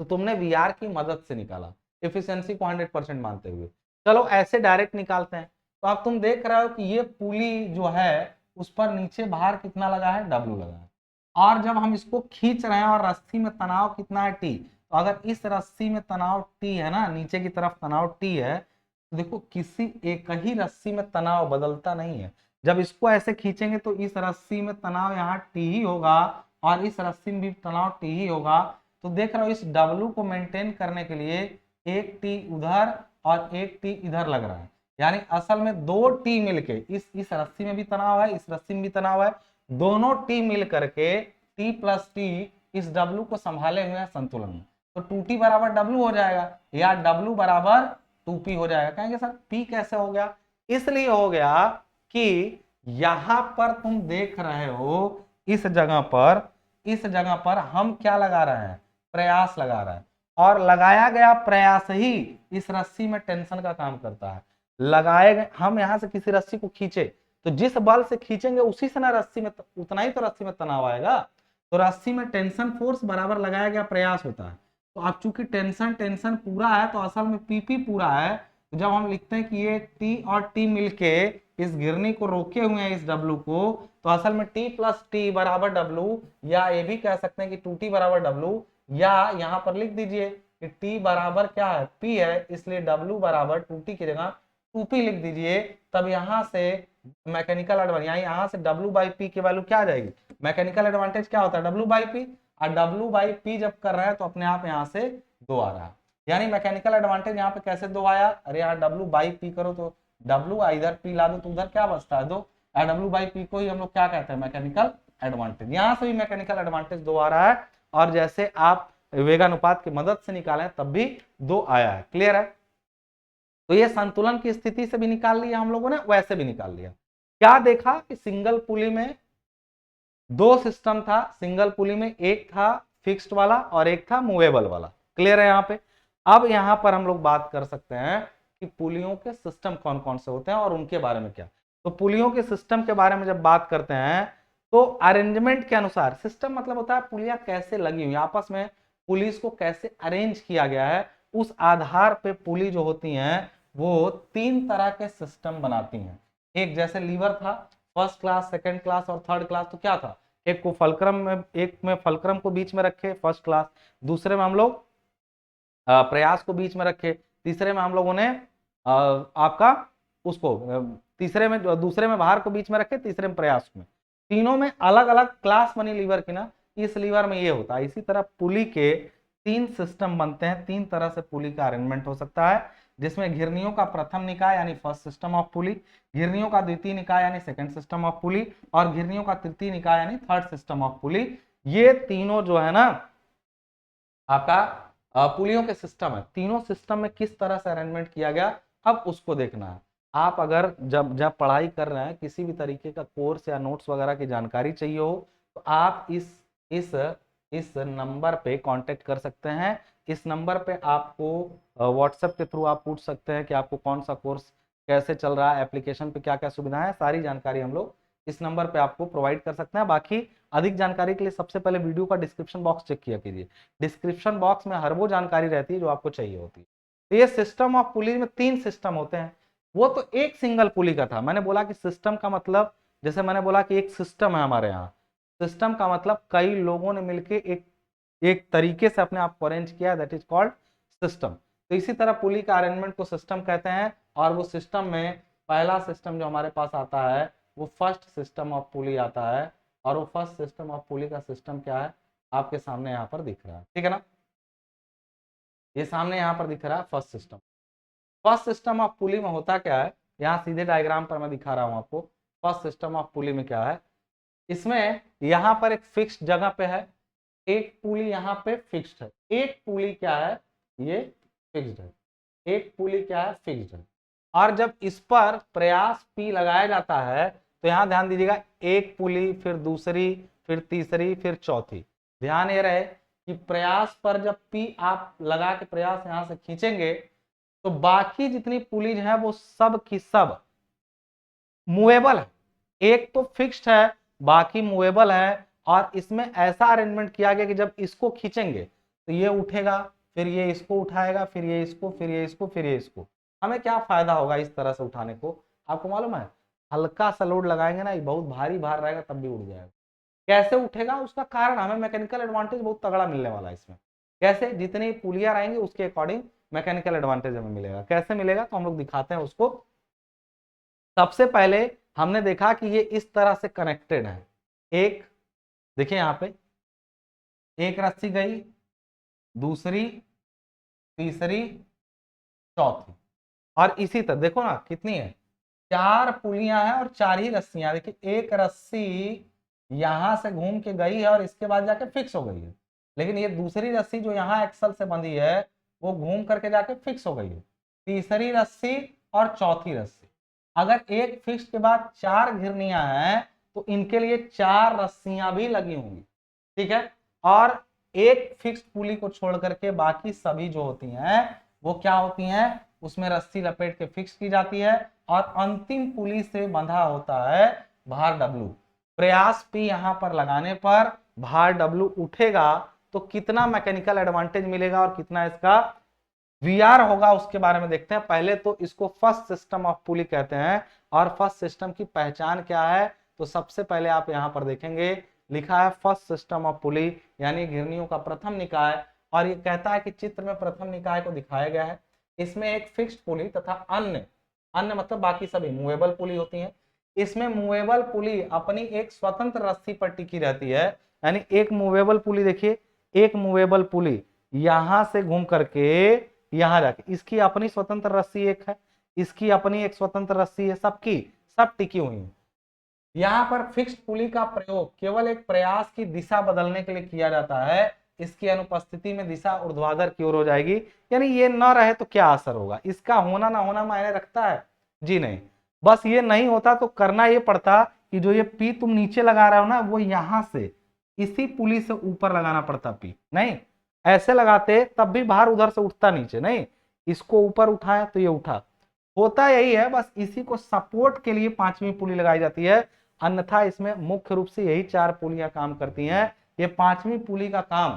तो तुमने वीआर की मदद से निकाला, एफिशिएंसी को 100% मानते हुए। चलो ऐसे डायरेक्ट निकालते हैं। तो अब तुम देख रहे हो कि ये पुली जो है उस पर नीचे भार कितना लगा है, W लगा है, और जब हम इसको खींच रहे हैं और रस्सी में तनाव कितना है, T, तो अगर इस रस्सी में तनाव T है ना, नीचे की तरफ तनाव T है, तो देखो किसी एक ही रस्सी में तनाव बदलता नहीं है। जब इसको ऐसे खींचेंगे तो इस रस्सी में तनाव यहाँ T ही होगा और इस रस्सी में भी तनाव T ही होगा। तो देख रहे हो इस W को मेंटेन करने के लिए एक T उधर और एक T इधर लग रहा है, यानी असल में 2 T मिलके, इस रस्सी में भी तनाव है, इस रस्सी में भी तनाव है, दोनों T मिल करके T प्लस T इस W को संभाले हुए हैं संतुलन में। तो 2T बराबर W हो जाएगा या W बराबर 2P हो जाएगा। कहेंगे सर P कैसे हो गया, इसलिए हो गया कि यहां पर तुम देख रहे हो इस जगह पर हम क्या लगा रहे हैं, प्रयास लगा रहे हैं, और लगाया गया प्रयास ही इस रस्सी में टेंशन का काम करता है। लगाए गए, हम यहां से किसी रस्सी को खींचे तो जिस बल से खींचेंगे उसी से ना रस्सी में उतना ही तो रस्सी में तनाव आएगा। तो रस्सी में टेंशन फोर्स बराबर लगाया गया प्रयास होता है। तो अब चूंकि टेंशन पूरा है तो असल में पीपी पूरा है, तो जब हम लिखते हैं कि ये टी और टी मिलके इस गिरनी को रोके हुए हैं इस डब्लू को, तो असल में टी प्लस टी बराबर डब्लू, या ये भी कह सकते हैं कि 2T बराबर डब्लू, या यहाँ पर लिख दीजिए कि टी बराबर क्या है, पी है, इसलिए डब्लू बराबर 2T की जगह 2P लिख दीजिए। तब यहाँ से मैकेनिकल एडवांटेज, यहाँ से W बाई पी की वैल्यू क्या आ जाएगी, मैकेनिकल एडवांटेज क्या होता है W बाई पी, और W बाई पी जब कर रहा है तो अपने आप यहाँ से 2 आ रहा है, यानी मैकेनिकल एडवांटेज यहाँ पे कैसे 2 आया, अरे यहाँ W बाई पी करो तो W इधर P ला दो तो उधर क्या बचता है 2, W बाई P को ही हम लोग क्या कहते हैं मैकेनिकल एडवांटेज। यहां से भी मैकेनिकल एडवांटेज 2 आ रहा है, और जैसे आप वेगानुपात की मदद से निकालें तब भी 2 आया है। क्लियर है? तो ये संतुलन की स्थिति से भी निकाल लिया हम लोगों ने, वैसे भी निकाल लिया। क्या देखा कि सिंगल पुली में 2 सिस्टम था, सिंगल पुली में एक था फिक्स्ड वाला और एक था मूवेबल वाला। क्लियर है? यहाँ पे अब यहाँ पर हम लोग बात कर सकते हैं कि पुलियों के सिस्टम कौन कौन से होते हैं और उनके बारे में क्या। तो पुलियों के सिस्टम के बारे में जब बात करते हैं तो अरेंजमेंट के अनुसार, सिस्टम मतलब होता है पुलियां कैसे लगी हुई आपस में, पुलिस को कैसे अरेंज किया गया है, उस आधार पे पुली जो होती हैं वो 3 तरह के सिस्टम बनाती हैं। एक जैसे लीवर था, फर्स्ट क्लास, सेकंड क्लास और थर्ड क्लास। तो क्या था, एक को फलक्रम में, एक में फलक्रम को बीच में रखे फर्स्ट क्लास, दूसरे में हम लोग प्रयास को बीच में रखे, तीसरे में हम लोगों ने आपका उसको तीसरे में, दूसरे में बाहर को बीच में रखे, तीसरे में प्रयास में। तीनों में अलग अलग क्लास बनी लीवर की ना, इस लीवर में ये होता है। इसी तरह पुली के 3 सिस्टम बनते हैं, 3 तरह से पुली का अरेंजमेंट हो सकता है, जिसमें घिरनियों का प्रथम निकाय यानी फर्स्ट सिस्टम ऑफ पुली, घिरनियों का द्वितीय निकाय यानी सेकंड सिस्टम ऑफ पुली, और घिरनियों का तृतीय निकाय यानी थर्ड सिस्टम ऑफ पुली। ये तीनों जो है ना आपका पुलियों के सिस्टम है। तीनों सिस्टम में किस तरह से अरेंजमेंट किया गया अब उसको देखना है। आप अगर जब जब पढ़ाई कर रहे हैं, किसी भी तरीके का कोर्स या नोट्स वगैरह की जानकारी चाहिए हो, तो आप इस नंबर पे कांटेक्ट कर सकते हैं। इस नंबर पे आपको व्हाट्सएप के थ्रू आप पूछ सकते हैं कि आपको कौन सा कोर्स कैसे चल रहा है, एप्लीकेशन पे क्या क्या सुविधाएं हैं, सारी जानकारी हम लोग इस नंबर पे आपको प्रोवाइड कर सकते हैं। बाकी अधिक जानकारी के लिए सबसे पहले वीडियो का डिस्क्रिप्शन बॉक्स चेक किया कीजिए। डिस्क्रिप्शन बॉक्स में हर वो जानकारी रहती है जो आपको चाहिए होती है। तो ये सिस्टम ऑफ पुली में 3 सिस्टम होते हैं। वो तो एक सिंगल पुली का था। मैंने बोला कि सिस्टम का मतलब, जैसे मैंने बोला कि एक सिस्टम है हमारे यहाँ, सिस्टम का मतलब कई लोगों ने मिलकर एक तरीके से अपने आप को अरेंज किया, दैट इज कॉल्ड सिस्टम। तो इसी तरह पुली का अरेंजमेंट को सिस्टम कहते हैं। और वो सिस्टम में पहला सिस्टम जो हमारे पास आता है वो फर्स्ट सिस्टम ऑफ पुली आता है। और वो फर्स्ट सिस्टम ऑफ पुली का सिस्टम क्या है आपके सामने यहाँ पर दिख रहा है, ठीक है ना। ये सामने यहाँ पर दिख रहा है first system. First system of pulley में होता क्या है, यहाँ सीधे डायग्राम पर मैं दिखा रहा हूँ आपको। फर्स्ट सिस्टम ऑफ पुली में क्या है, इसमें यहाँ पर एक फिक्स्ड जगह पे है, एक पुली यहाँ पे फिक्स्ड है। एक पुली क्या है, ये फिक्स्ड है। एक पुली क्या है, फिक्स्ड है। और जब इस पर प्रयास P लगाया जाता है तो यहाँ ध्यान दीजिएगा, एक पुली, फिर दूसरी, फिर तीसरी, फिर चौथी। ध्यान ये रहे कि प्रयास पर जब P आप लगा के प्रयास यहाँ से खींचेंगे तो बाकी जितनी पुलीज है वो सब की सब मूवेबल है। एक तो फिक्स्ड है, बाकी मूवेबल है। और इसमें ऐसा अरेंजमेंट किया गया कि जब इसको खींचेंगे तो ये उठेगा, फिर ये इसको उठाएगा, फिर ये इसको, फिर ये इसको, फिर ये इसको। हमें क्या फायदा होगा इस तरह से उठाने को, आपको मालूम है? हल्का सा लोड लगाएंगे ना, ये बहुत भारी भार रहेगा तब भी उठ जाएगा। कैसे उठेगा उसका कारण, हमें मैकेनिकल एडवांटेज बहुत तगड़ा मिलने वाला है इसमें। कैसे, जितनी पुलियां रहेंगी उसके अकॉर्डिंग मैकेनिकल एडवांटेज हमें मिलेगा। कैसे मिलेगा तो हम लोग दिखाते हैं उसको। सबसे पहले हमने देखा कि ये इस तरह से कनेक्टेड है। एक देखिए यहाँ पे एक रस्सी गई, दूसरी, तीसरी, चौथी, और इसी तरह देखो ना कितनी है, 4 पुलियां हैं और 4 ही रस्सियां। देखिए एक रस्सी यहां से घूम के गई है और इसके बाद जाके फिक्स हो गई है, लेकिन ये दूसरी रस्सी जो यहाँ एक्सल से बंधी है वो घूम करके जाके फिक्स हो गई है। तीसरी रस्सी और चौथी रस्सी, अगर एक फिक्स के बाद 4 घिरनियां हैं तो इनके लिए 4 रस्सियां भी लगी होंगी, ठीक है। और एक फिक्स पुली को छोड़ करके बाकी सभी जो होती हैं वो क्या होती हैं, उसमें रस्सी लपेट के फिक्स की जाती है और अंतिम पुली से बंधा होता है भार W। प्रयास P यहां पर लगाने पर भार W उठेगा तो कितना मैकेनिकल एडवांटेज मिलेगा और कितना इसका VR होगा उसके बारे में देखते हैं। पहले तो इसको फर्स्ट सिस्टम ऑफ पुली कहते हैं। और फर्स्ट सिस्टम की पहचान क्या है, तो सबसे पहले आप यहां पर देखेंगे लिखा है फर्स्ट सिस्टम ऑफ पुली यानी घिरनियों का प्रथम निकाय। और ये कहता है कि चित्र में प्रथम निकाय को दिखाया गया है। इसमें एक फिक्स्ड पुली तथा अन्य, अन्य मतलब बाकी सभी मूवेबल पुली होती हैं। इसमें मूवेबल पुली अपनी एक स्वतंत्र रस्सी पर टिकी रहती है। यानी एक मूवेबल पुली, देखिए एक मूवेबल पुली यहां से घूम करके यहां जाके, इसकी अपनी स्वतंत्र रस्सी एक है, इसकी अपनी एक स्वतंत्र रस्सी है, सबकी सब टिकी हुई है। यहाँ पर फिक्स्ड पुली का प्रयोग केवल एक प्रयास की दिशा बदलने के लिए किया जाता है, इसकी अनुपस्थिति में दिशा ऊर्ध्वाधर की ओर हो जाएगी। यानी ये न रहे तो क्या असर होगा, इसका होना ना होना मायने रखता है? जी नहीं। बस ये नहीं होता तो करना ये पड़ता कि जो ये पी तुम नीचे लगा रहे हो ना, वो यहां से इसी पुली से ऊपर लगाना पड़ता पी। नहीं, ऐसे लगाते तब भी भार उधर से उठता नीचे, नहीं, इसको ऊपर उठाए तो ये उठा। होता यही है, बस इसी को सपोर्ट के लिए पांचवी पुली लगाई जाती है, अन्यथा इसमें मुख्य रूप से यही चार पुलियां काम करती हैं। ये पांचवी पुली का काम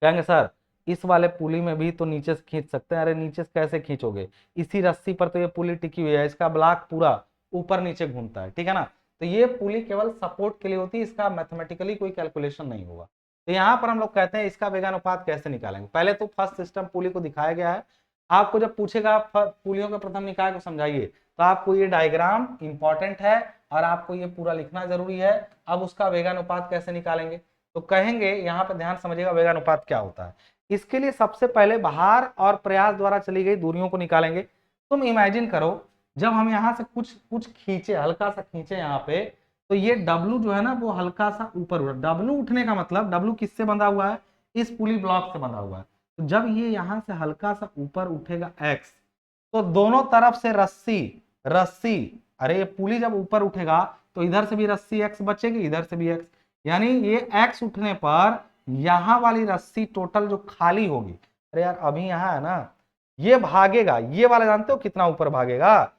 कहेंगे सर इस वाले पुली में भी तो नीचे से खींच सकते हैं। अरे नीचे से कैसे खींचोगे, इसी रस्सी पर तो ये पुली टिकी हुई है, इसका ब्लॉक पूरा ऊपर नीचे घूमता है, ठीक है ना। तो ये पुली केवल सपोर्ट के लिए होती है, इसका मैथमेटिकली कोई कैलकुलेशन नहीं होगा। तो यहाँ पर हम लोग कहते हैं इसका वेगानुपात कैसे निकालेंगे। पहले तो फर्स्ट सिस्टम पुली को दिखाया गया है, आपको जब पूछेगा पुलियों के प्रथम निकाय को समझाइए, तो आपको ये डायग्राम इंपॉर्टेंट है और आपको ये पूरा लिखना जरूरी है। अब उसका वेगानुपात कैसे निकालेंगे, तो कहेंगे यहाँ पे ध्यान समझिएगा वेगानुपात क्या होता है। इसके लिए सबसे पहले भार और प्रयास द्वारा चली गई दूरियों को निकालेंगे। तुम इमेजिन करो जब हम यहाँ से कुछ कुछ खींचे, हल्का सा खींचे यहाँ पे, तो ये W जो है ना वो हल्का सा ऊपर उठा। W उठने का मतलब W किससे बंधा हुआ है, इस पुली ब्लॉक से बंधा हुआ है। तो जब ये यहाँ से हल्का सा ऊपर उठेगा X, तो दोनों तरफ से रस्सी रस्सी, अरे ये पुली जब ऊपर उठेगा तो इधर से भी रस्सी X बचेगी, इधर से भी X, यानी ये X उठने पर यहां वाली रस्सी टोटल जो खाली होगी, अरे यार अभी यहां है ना, ये भागेगा, ये वाला जानते हो कितना ऊपर भागेगा,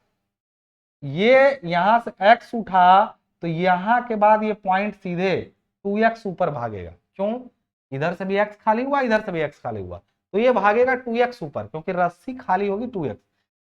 ये यहां से X उठा तो यहां के बाद ये पॉइंट सीधे 2x ऊपर भागेगा। क्यों, इधर से भी x खाली हुआ, इधर से भी x खाली हुआ, तो ये भागेगा 2x ऊपर, क्योंकि रस्सी खाली होगी 2x।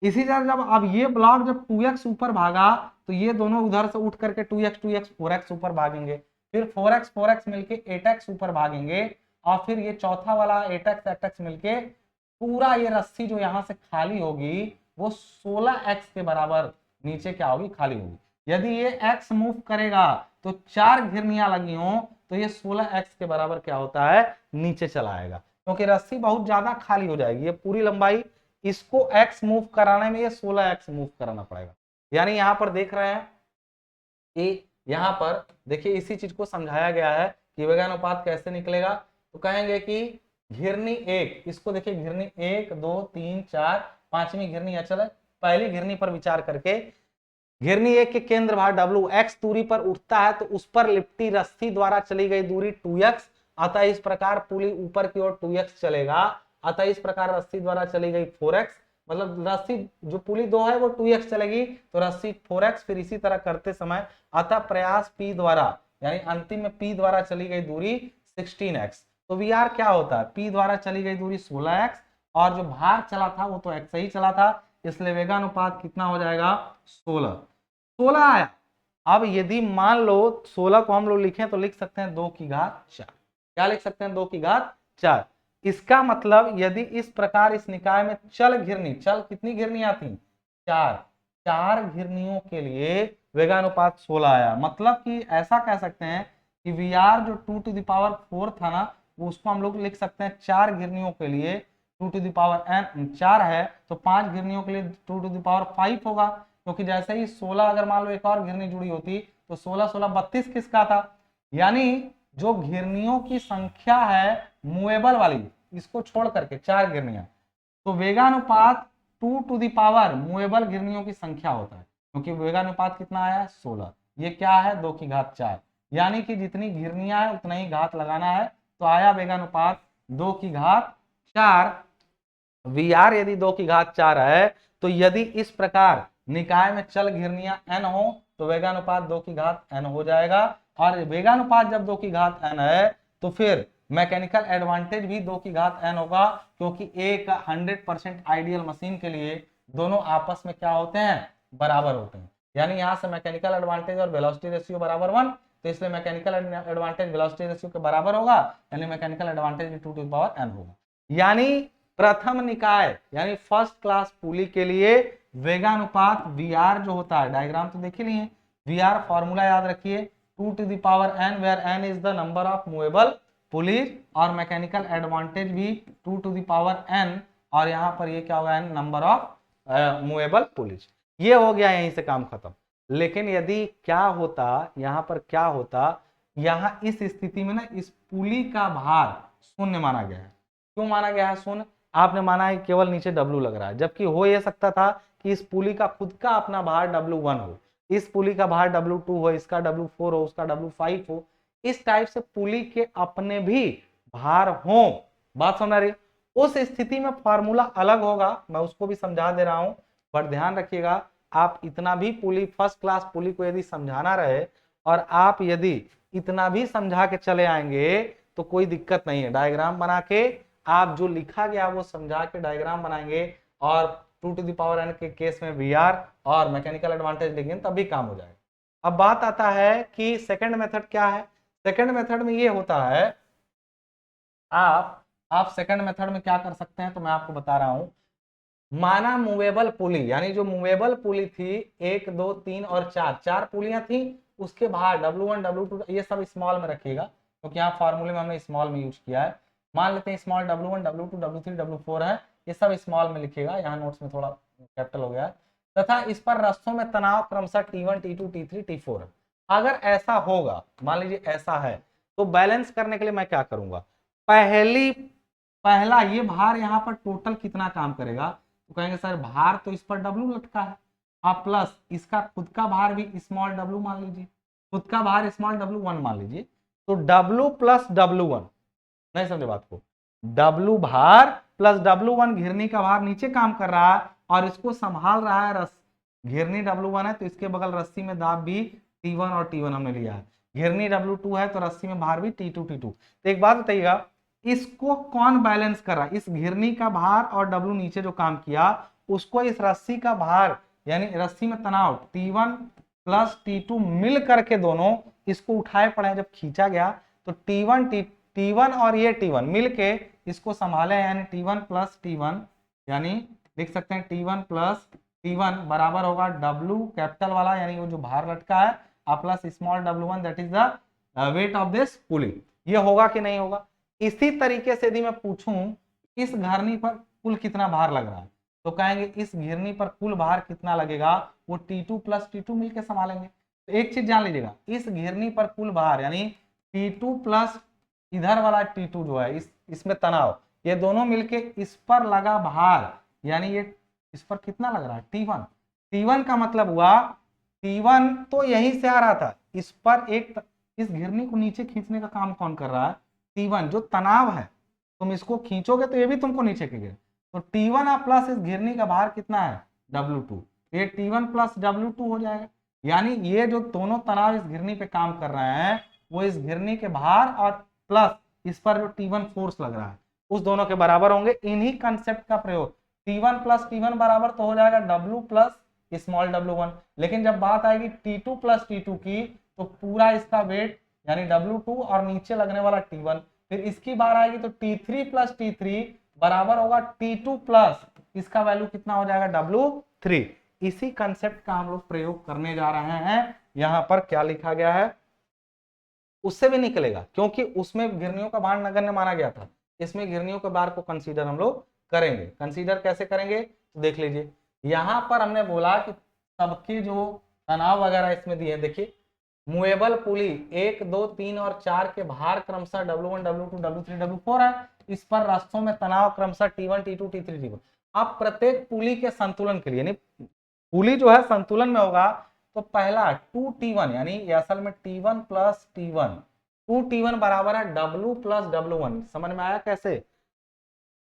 इसी तरह जब अब ये ब्लॉक जब 2x ऊपर भागा तो ये दोनों उधर से उठ करके 2x 2x 4x ऊपर भागेंगे, फिर 4x 4x मिलके 8x ऊपर भागेंगे, और फिर ये चौथा वाला 8x 8x मिलके पूरा ये रस्सी जो यहां से खाली होगी वो 16x के बराबर नीचे क्या होगी, खाली होगी। यदि ये x मूव करेगा तो 4 घिरनियां लगी हो तो ये 16x के बराबर क्या होता है, नीचे चला आएगा, क्योंकि रस्सी बहुत ज्यादा खाली हो जाएगी। ये पूरी लंबाई, इसको x मूव कराने में ये 16x मूव कराना पड़ेगा। यानी यहां पर देख रहे हैं कि यहां पर देखिए इसी चीज को समझाया गया है कि वेगानुपात कैसे निकलेगा। तो कहेंगे कि घिरनी एक, इसको देखिए घिरनी 1 2 3 4 पांचवी घिरनी अचल है। पहली घिरनी पर विचार करके घिरनी एक के केंद्र भार W x दूरी पर उठता है तो उस पर लिपटी रस्सी द्वारा चली गई दूरी 2x, अतः इस प्रकार पुली ऊपर की ओर 2x चलेगा, अतः इस प्रकार रस्सी द्वारा चली गई 4x, मतलब रस्सी जो पुली 2 है वो 2x चलेगी तो रस्सी 4x, फिर इसी तरह करते समय अतः प्रयास P द्वारा यानी अंतिम में P द्वारा चली गई दूरी 16x। तो VR क्या होता है, P द्वारा चली गई दूरी 16x और जो भार चला था वो तो x ही चला था, इसलिए वेगानुपात कितना हो जाएगा, 16 आया। अब यदि मान लो 16 को हम लोग लिखें तो लिख सकते हैं 2 की घात 4। क्या लिख सकते हैं, 2 की घात 4। इसका मतलब यदि इस प्रकार इस निकाय में चल घिरनी, चल कितनी घिरनियां थी, 4 घिरनियों के लिए वेगानुपात 16 आया। मतलब कि ऐसा कह सकते हैं कि VR जो 2 टू द पावर 4 था ना, वो उसको हम लोग लिख सकते हैं 4 घिरनियों के लिए 2 टू द पावर n 4 है तो 5 घिरनियों के लिए 2 टू द पावर 5 होगा, क्योंकि जैसे ही 16 अगर मान लो एक और घिरनी जुड़ी होती तो 16 16 32 किसका था। यानी जो घिरनियों की संख्या है मूवेबल वाली, इसको छोड़ करके 4 घिरनियां, तो वेगानुपात 2 टू द पावर मूवेबल घिरनियों की संख्या होता है, क्योंकि वेगानुपात कितना आया 16, ये क्या है 2 की घात 4, यानी कि जितनी घिरनियां है उतना ही घात लगाना है, तो आया वेगानुपात 2 की घात 4। VR यदि 2 की घात 4 है तो यदि इस प्रकार निकाय में चल घिरनियां n हो तो वेगानुपात 2 की घात n हो जाएगा, और वेगानुपात जब 2 की घात n है तो फिर मैकेनिकल एडवांटेज भी 2 की घात n होगा, क्योंकि एक 100% आइडियल मशीन के लिए दोनों आपस में क्या होते हैं, बराबर होते हैं। यानी यहां से मैकेनिकल एडवांटेज और वेलोसिटी रेशियो बराबर 1, तो इसलिए मैकेनिकल एडवांटेज वेलोसिटी रेशियो के बराबर होगा, यानी मैकेनिकल एडवांटेज भी 2 टू द पावर n होगा। यानी प्रथम निकाय यानी फर्स्ट क्लास पुली के लिए वेगानुपात VR जो होता है, डायग्राम तो देख ही लिए, VR फॉर्मूला याद रखिए 2 to the power n, where n is the number of movable pulleys, और मैकेनिकल एडवांटेज भी 2 टू द पावर n, और यहाँ पर ये क्या होगा n number of movable pulleys. ये हो गया यहीं से काम खत्म। लेकिन यदि क्या होता, यहां पर क्या होता, यहां इस स्थिति में ना इस पुली का भार शून्य माना गया है। क्यों माना गया है शून्य? आपने माना है केवल नीचे डब्लू लग रहा है, जबकि हो यह सकता था कि इस पुली का खुद का अपना भार W1 हो, इस पुली का भार W2 हो, इसका W4 हो, उसका W5 हो। इस टाइप से पुली के अपने भी भार हो। बात समझ आ रही है? उस स्थिति में फॉर्मूला अलग होगा, मैं उसको भी समझा दे रहा हूं, पर ध्यान रखिएगा। आप इतना भी पुली, फर्स्ट क्लास पुली को यदि समझाना रहे और आप यदि इतना भी समझा के चले आएंगे तो कोई दिक्कत नहीं है। डायग्राम बना के आप जो लिखा गया वो समझा के डायग्राम बनाएंगे और 2 टू द पावर n के केस में VR और मैकेनिकल एडवांटेज लिखेंगे तब भी काम हो जाएगा। अब बात आता है कि सेकंड मेथड क्या है। सेकंड मेथड में ये होता है, आप सेकंड मेथड में क्या कर सकते हैं तो मैं आपको बता रहा हूं। माना मूवेबल पुली, यानी जो मूवेबल पुली थी 1 2 3 और 4 पुलियां थी, उसके भार W1 W2 ये सब स्मॉल में रखिएगा क्योंकि यहाँ फॉर्मूले में हमने स्मॉल में यूज किया है। मान लेते हैं small W1 W2 W3 W4 है, ये सब स्मॉल में लिखिएगा, यहाँ नोट्स में थोड़ा कैपिटल हो गया है। तथा इस पर रस्तों में तनाव क्रमशः T1 T2 T3 T4 है। अगर ऐसा होगा, मान लीजिए ऐसा है, तो बैलेंस करने के लिए मैं क्या करूंगा, पहला ये भार यहाँ पर टोटल कितना काम करेगा, तो कहेंगे सर भार तो इस पर W लटका है, आप प्लस इसका खुद का भार भी स्मॉल W मान लीजिए, खुद का भार स्मॉल W1 मान लीजिए, तो W प्लस W1, नहीं समझे बात को, W भार प्लस W1, घिरनी का भार नीचे काम कर रहा है और इसको संभाल रहा है घिरनी W1 है तो इसके बगल रस्सी में दाब भी T1 और T1 हमने लिया है, घिरनी W2 है तो रस्सी में भार भी T2 T2। तो एक बात बताइएगा, इसको कौन बैलेंस कर रहा है, इस घिरनी का भार और W नीचे जो काम किया उसको इस रस्सी का भार यानी रस्सी में तनाव T1 प्लस T2 मिल करके दोनों इसको उठाए पड़े, जब खींचा गया तो T1 और ये T1 मिलके इसको संभाले, यानी T1 प्लस T1, यानी लिख सकते हैं T1 प्लस T1 बराबर होगा W कैपिटल वाला यानी वो जो भार लटका है plus small W1 that is the weight of this pulley. ये होगा कि नहीं होगा? इसी तरीके से यदि मैं पूछूं इस घिरनी पर कुल कितना भार लग रहा है, तो कहेंगे इस घिरनी पर कुल भार कितना लगेगा, वो T2 प्लस T2 मिलकर संभालेंगे। तो एक चीज जान लीजिएगा, इस घिरनी पर कुल भार यानी T2 प्लस इधर वाला T2 जो है इसमें तनाव, ये दोनों मिलके इस पर लगा भार यानी ये इस पर कितना लग रहा है T1। T1 का मतलब हुआ T1 तो यहीं से आ रहा था, इस पर एक इस घिरनी को नीचे खींचने का काम कौन कर रहा है, T1 जो तनाव है, तुम इसको खींचोगे तो ये भी तुमको नीचे खींचेगा, तो T1 प्लस इस घिरनी का भार कितना है W2, ये T1 प्लस W2 हो जाएगा। यानी ये जो दोनों तनाव इस घिरनी पे काम कर रहे हैं वो इस घिरनी के भार और प्लस इस पर जो T1 फोर्स लग रहा है उस दोनों के बराबर होंगे। इन्हीं कंसेप्ट का प्रयोग, T1 प्लस T1 बराबर तो हो जाएगा W प्लस स्मॉल W1, लेकिन जब बात आएगी T2 प्लस T2 की तो पूरा इसका वेट यानी W2 और नीचे लगने वाला T1, फिर इसकी बार आएगी तो T3 प्लस T3 बराबर होगा T2 प्लस इसका वैल्यू कितना हो जाएगा W3। इसी कंसेप्ट का हम लोग प्रयोग करने जा रहे हैं। यहां पर क्या लिखा गया है उससे भी निकलेगा, क्योंकि उसमें घिरनियों का भार नगण्य माना गया था, इसमें घिरनियों के भार को कंसीडर हम लोग करेंगे। कंसीडर कैसे करेंगे तो देख लीजिए, यहां पर हमने बोला कि सबके जो तनाव वगैरह इसमें दिए, देखिए मूवेबल पुली 1 2 3 और 4 के भार क्रमशः W1 W2 W3 W4 है, इस पर रास्तों में तनाव क्रमशः T1 T2 T3 T4। अब प्रत्येक पुली के संतुलन के लिए, यानी पुली जो है संतुलन में होगा, तो पहला 2T1 यानी असल में T1 प्लस T1, 2T1 बराबर है W प्लस W1। समझ में आया कैसे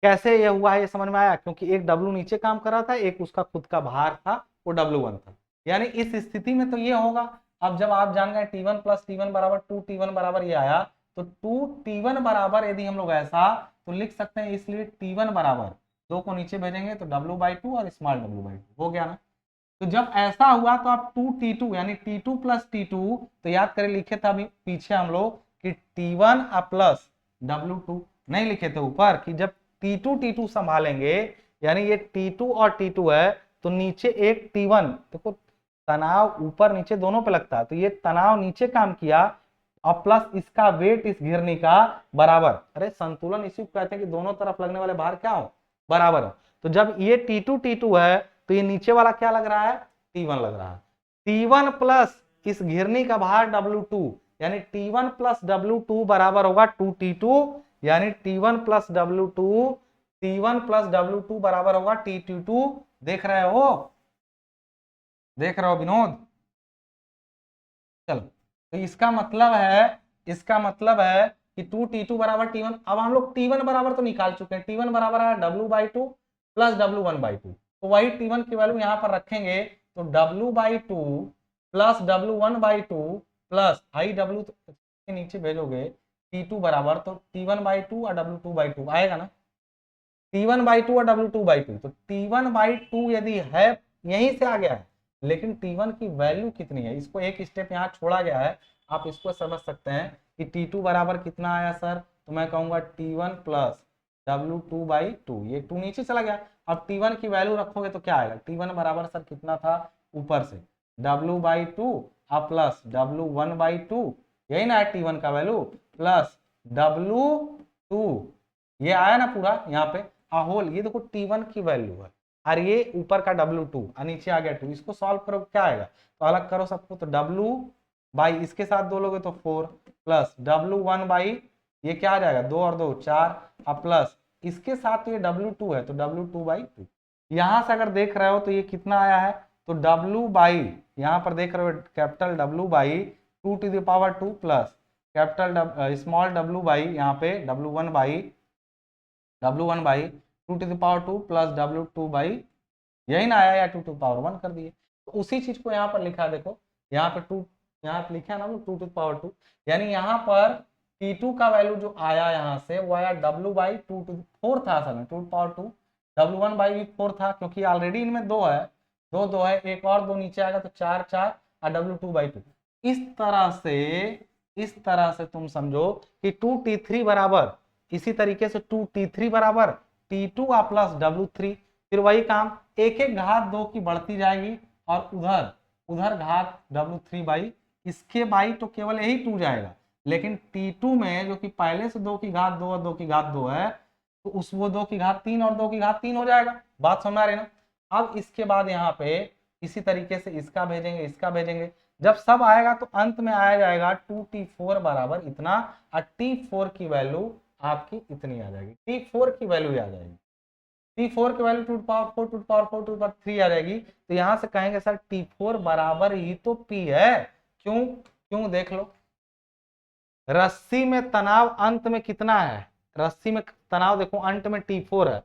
कैसे ये हुआ है, ये समझ में आया, क्योंकि एक W नीचे काम कर रहा था, एक उसका खुद का भार था वो W1 था, यानी इस स्थिति में तो ये होगा। अब जब आप जान गए T1 प्लस T1 बराबर 2T1 बराबर ये आया, तो 2T1 बराबर यदि हम लोग ऐसा तो लिख सकते हैं, इसलिए T1 बराबर 2 को नीचे भेजेंगे तो W/2 और स्मॉल W/2 हो गया ना। तो जब ऐसा हुआ तो आप 2T2 यानी T2 प्लस T2, तो याद करें लिखे थे अभी पीछे हम लोग कि T1 प्लस W2, नहीं लिखे थे ऊपर कि जब T2 संभालेंगे यानी ये T2 और T2 है तो नीचे एक T1, देखो तनाव ऊपर नीचे दोनों पे लगता है, तो ये तनाव नीचे काम किया और प्लस इसका वेट इस घिरनी का बराबर, अरे संतुलन इसी को कहते हैं कि दोनों तरफ लगने वाले भार क्या हो बराबर हो। तो जब ये T2 है तो ये नीचे वाला क्या लग रहा है, T1 लग रहा है। T1 प्लस इस घिरनी का भार W2, यानी T1 प्लस W2 बराबर होगा 2T2, यानी T1 plus W2, T1 plus W2 बराबर होगा T2। देख रहे हो, देख रहे हो विनोद? चलो, तो इसका मतलब है कि 2T2 बराबर T1। अब हम लोग T1 बराबर तो निकाल चुके हैं, T1 बराबर है W/2 प्लस W1/2, तो वही T1 की वैल्यू यहां पर रखेंगे, तो W/2 plus W1/2 plus high W के नीचे भेजोगे T2 बराबर, तो T1/2 और W2/2 आएगा ना, T1/2 और W2/2, तो T1/2 यदि है यहीं से आ गया है, लेकिन T1 की वैल्यू कितनी है, इसको एक स्टेप यहाँ छोड़ा गया है। आप इसको समझ सकते हैं कि T2 बराबर कितना आया सर, तो मैं कहूंगा T1 प्लस W2/2, ये 2 नीचे चला गया। अब T1 की वैल्यू रखोगे तो क्या आएगा, T1 बराबर सर कितना था ऊपर से W/2 और प्लस W1/2, यही ना है T1 का वैल्यू, प्लस W2, ये आया ना पूरा यहाँ पे होल, ये देखो T1 की वैल्यू है, और ये ऊपर का W2 और नीचे आ गया 2, इसको सॉल्व करो क्या आएगा, तो अलग करो सबको, तो W बाई इसके साथ 2 लोगे तो 4 प्लस W1 बाई ये क्या आ जाएगा 2 और 2 4, और प्लस इसके साथ तो ये W2 है, तो W2/2। यहां से अगर देख रहे हो तो ये कितना आया है, तो W बाई यहां पर देख रहे हो capital W by 2 plus capital small W by यहाँ पे W1 by 2 plus W2 by, यही ना आया, या 2 कर दिए, तो उसी चीज को यहाँ पर लिखा, देखो यहाँ पे 2, यहाँ पे लिखा है ना 2 यानी यहाँ पर T2 का वैल्यू जो आया यहाँ से वो आया W/2 था असल में 2 W1/4 था, क्योंकि ऑलरेडी इनमें 2 है, 2 है, एक और 2 नीचे आएगा तो 4 4 और W2/2। इस तरह से तुम समझो कि 2T3 बराबर, इसी तरीके से 2T3 बराबर T2 प्लस W3, फिर वही काम, एक एक घात 2 की बढ़ती जाएगी, और उधर उधर घात W3/, इसके बाई तो केवल यही 2 जाएगा, लेकिन T2 में जो कि पहले से 2 की घात 2 और 2 की घात 2 है, तो उस वो 2 की घात 3 और 2 की घात 3 हो जाएगा। बात समझ रहे ना? अब इसके बाद यहाँ पे इसी तरीके से इसका भेजेंगे, इसका भेजेंगे, जब सब आएगा तो अंत में आया जाएगा 2T4 बराबर इतना, और T4 की वैल्यू आपकी इतनी आ जाएगी, T4 की वैल्यू आ जाएगी, T4 की वैल्यू 2 आ जाएगी। तो यहां से कहेंगे सर T4 बराबर ही तो P है, क्यों क्यों देख लो, रस्सी में तनाव अंत में कितना है, रस्सी में तनाव देखो अंत में T4 है,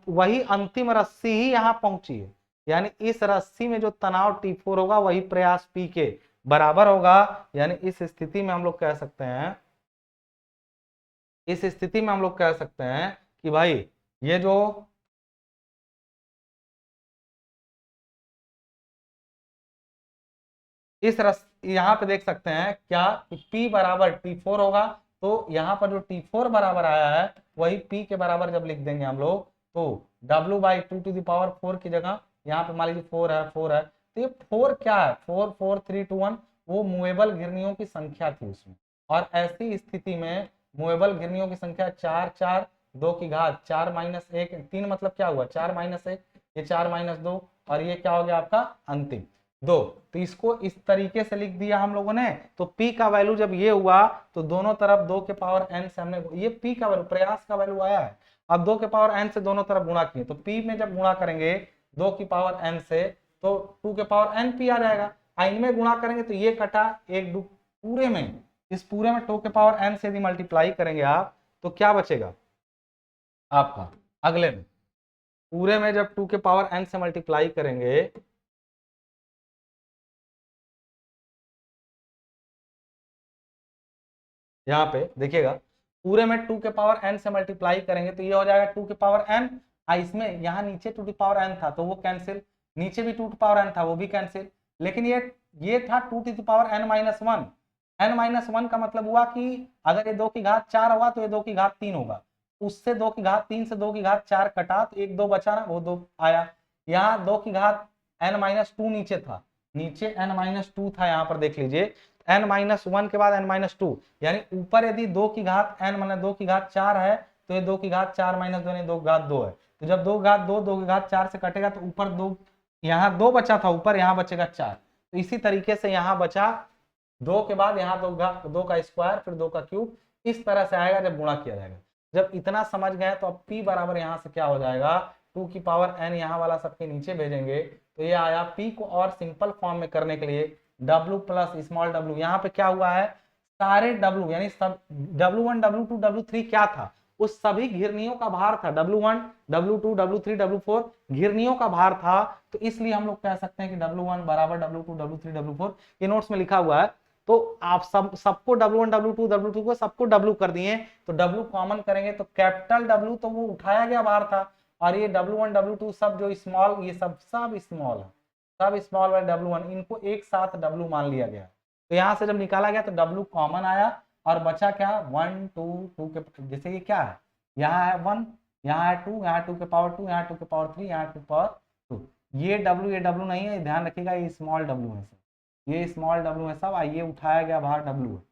वही अंतिम रस्सी ही यहाँ पहुंची है, यानी इस रस्सी में जो तनाव T4 होगा वही प्रयास P के बराबर होगा। यानी इस स्थिति में हम लोग कह सकते हैं, कि भाई ये जो यहाँ पे देख सकते हैं क्या कि P बराबर T4 होगा, तो यहाँ पर जो T4 बराबर आया है वही P के बराबर जब लिख देंगे हम लोग, तो W/2 की जगह यहाँ पे मान लीजिए 4 है, तो ये 4 क्या है, 4 4 3 2 1, वो मूवेबल घिरनियों की संख्या थी उसमें, और ऐसी स्थिति में मूवेबल घिरनियों की संख्या 4 4 2 की घात 4 माइनस 1 3, मतलब क्या हुआ 4 माइनस 1, ये 4 माइनस 2, और ये क्या हो गया आपका अंतिम 2। तो इसको इस तरीके से लिख दिया हम लोगों ने, तो P का वैल्यू जब ये हुआ तो दोनों तरफ 2 के पावर n से हमने, ये P का वैल्यू प्रयास का वैल्यू आया है, अब 2 के पावर n से दोनों तरफ गुणा किए, तो P में जब गुणा करेंगे 2 की पावर n से तो 2 के पावर n P आ जाएगा, इनमें गुणा करेंगे तो ये कटा एक पूरे में, इस पूरे में 2 के पावर n से यदि मल्टीप्लाई करेंगे आप तो क्या बचेगा आपका, अगले में पूरे में जब 2 के पावर n से मल्टीप्लाई करेंगे, यहाँ पे देखिएगा पूरे में 2 के पावर n से मल्टीप्लाई करेंगे तो ये हो जाएगा 2 के पावर n, इसमें यहाँ नीचे 2 की पावर n था तो वो कैंसिल, नीचे भी 2 की पावर n था वो भी कैंसिल, लेकिन ये था 2 की पावर n माइनस 1, n-1 का मतलब हुआ कि अगर ये 2 की घात 4 हुआ तो ये 2 की घात 3 होगा, उससे 2 की घात 3 से 2 की घात 4 कटा तो 1 2 बचा ना, वो 2 आया, यहाँ 2 की घात n-2 नीचे था, नीचे n-2 था, यहाँ पर देख लीजिए n-1 के बाद n-2, यानी ऊपर यदि 2 की घात n माने 2 की घात 4 है तो ये 2 की घात 4 माइनस 2 यानी 2 की घात 2 है, तो जब 2 घात 2 2 घात 4 से कटेगा तो ऊपर 2, यहाँ 2 बचा था, ऊपर यहाँ बचेगा 4। तो इसी तरीके से यहाँ बचा 2 के बाद यहाँ 2 का स्क्वायर, फिर 2 का क्यूब, इस तरह से आएगा जब गुणा किया जाएगा। जब इतना समझ गए तो अब p बराबर यहाँ से क्या हो जाएगा, 2 की पावर n, यहाँ वाला सबके नीचे भेजेंगे तो ये आया। p को और सिंपल फॉर्म में करने के लिए w प्लस स्मॉल w, यहाँ पे क्या हुआ है, सारे w यानी सब w1 w2 w3 क्या था, उस सभी घिरनियों का भार था। w1 w2 w3 w4 घिरनियों का भार था, तो इसलिए हम लोग कह सकते हैं कि w1 बराबर w2 w3 w4, ये नोट्स में लिखा हुआ है। तो आप सबको w1 w2 w2 को सबको w कर दिए, तो w कॉमन करेंगे तो कैपिटल W तो वो उठाया गया भार था, और ये w1 w2 सब जो स्मॉल, ये सब स्मॉल है, सब स्मॉल वाले w1, इनको एक साथ w मान लिया गया। तो यहाँ से जब निकाला गया तो w कॉमन आया और बचा क्या, 1 2 2 के, जैसे ये क्या है, यहाँ है 1, यहाँ है 2, यहाँ 2 के पावर 2, यहाँ 2 के पावर 3, यहाँ 2 पावर 2, ये w नहीं है, ध्यान रखिएगा, ये स्मॉल w है, ये स्मॉल w है सब, ये उठाया गया बाहर w है।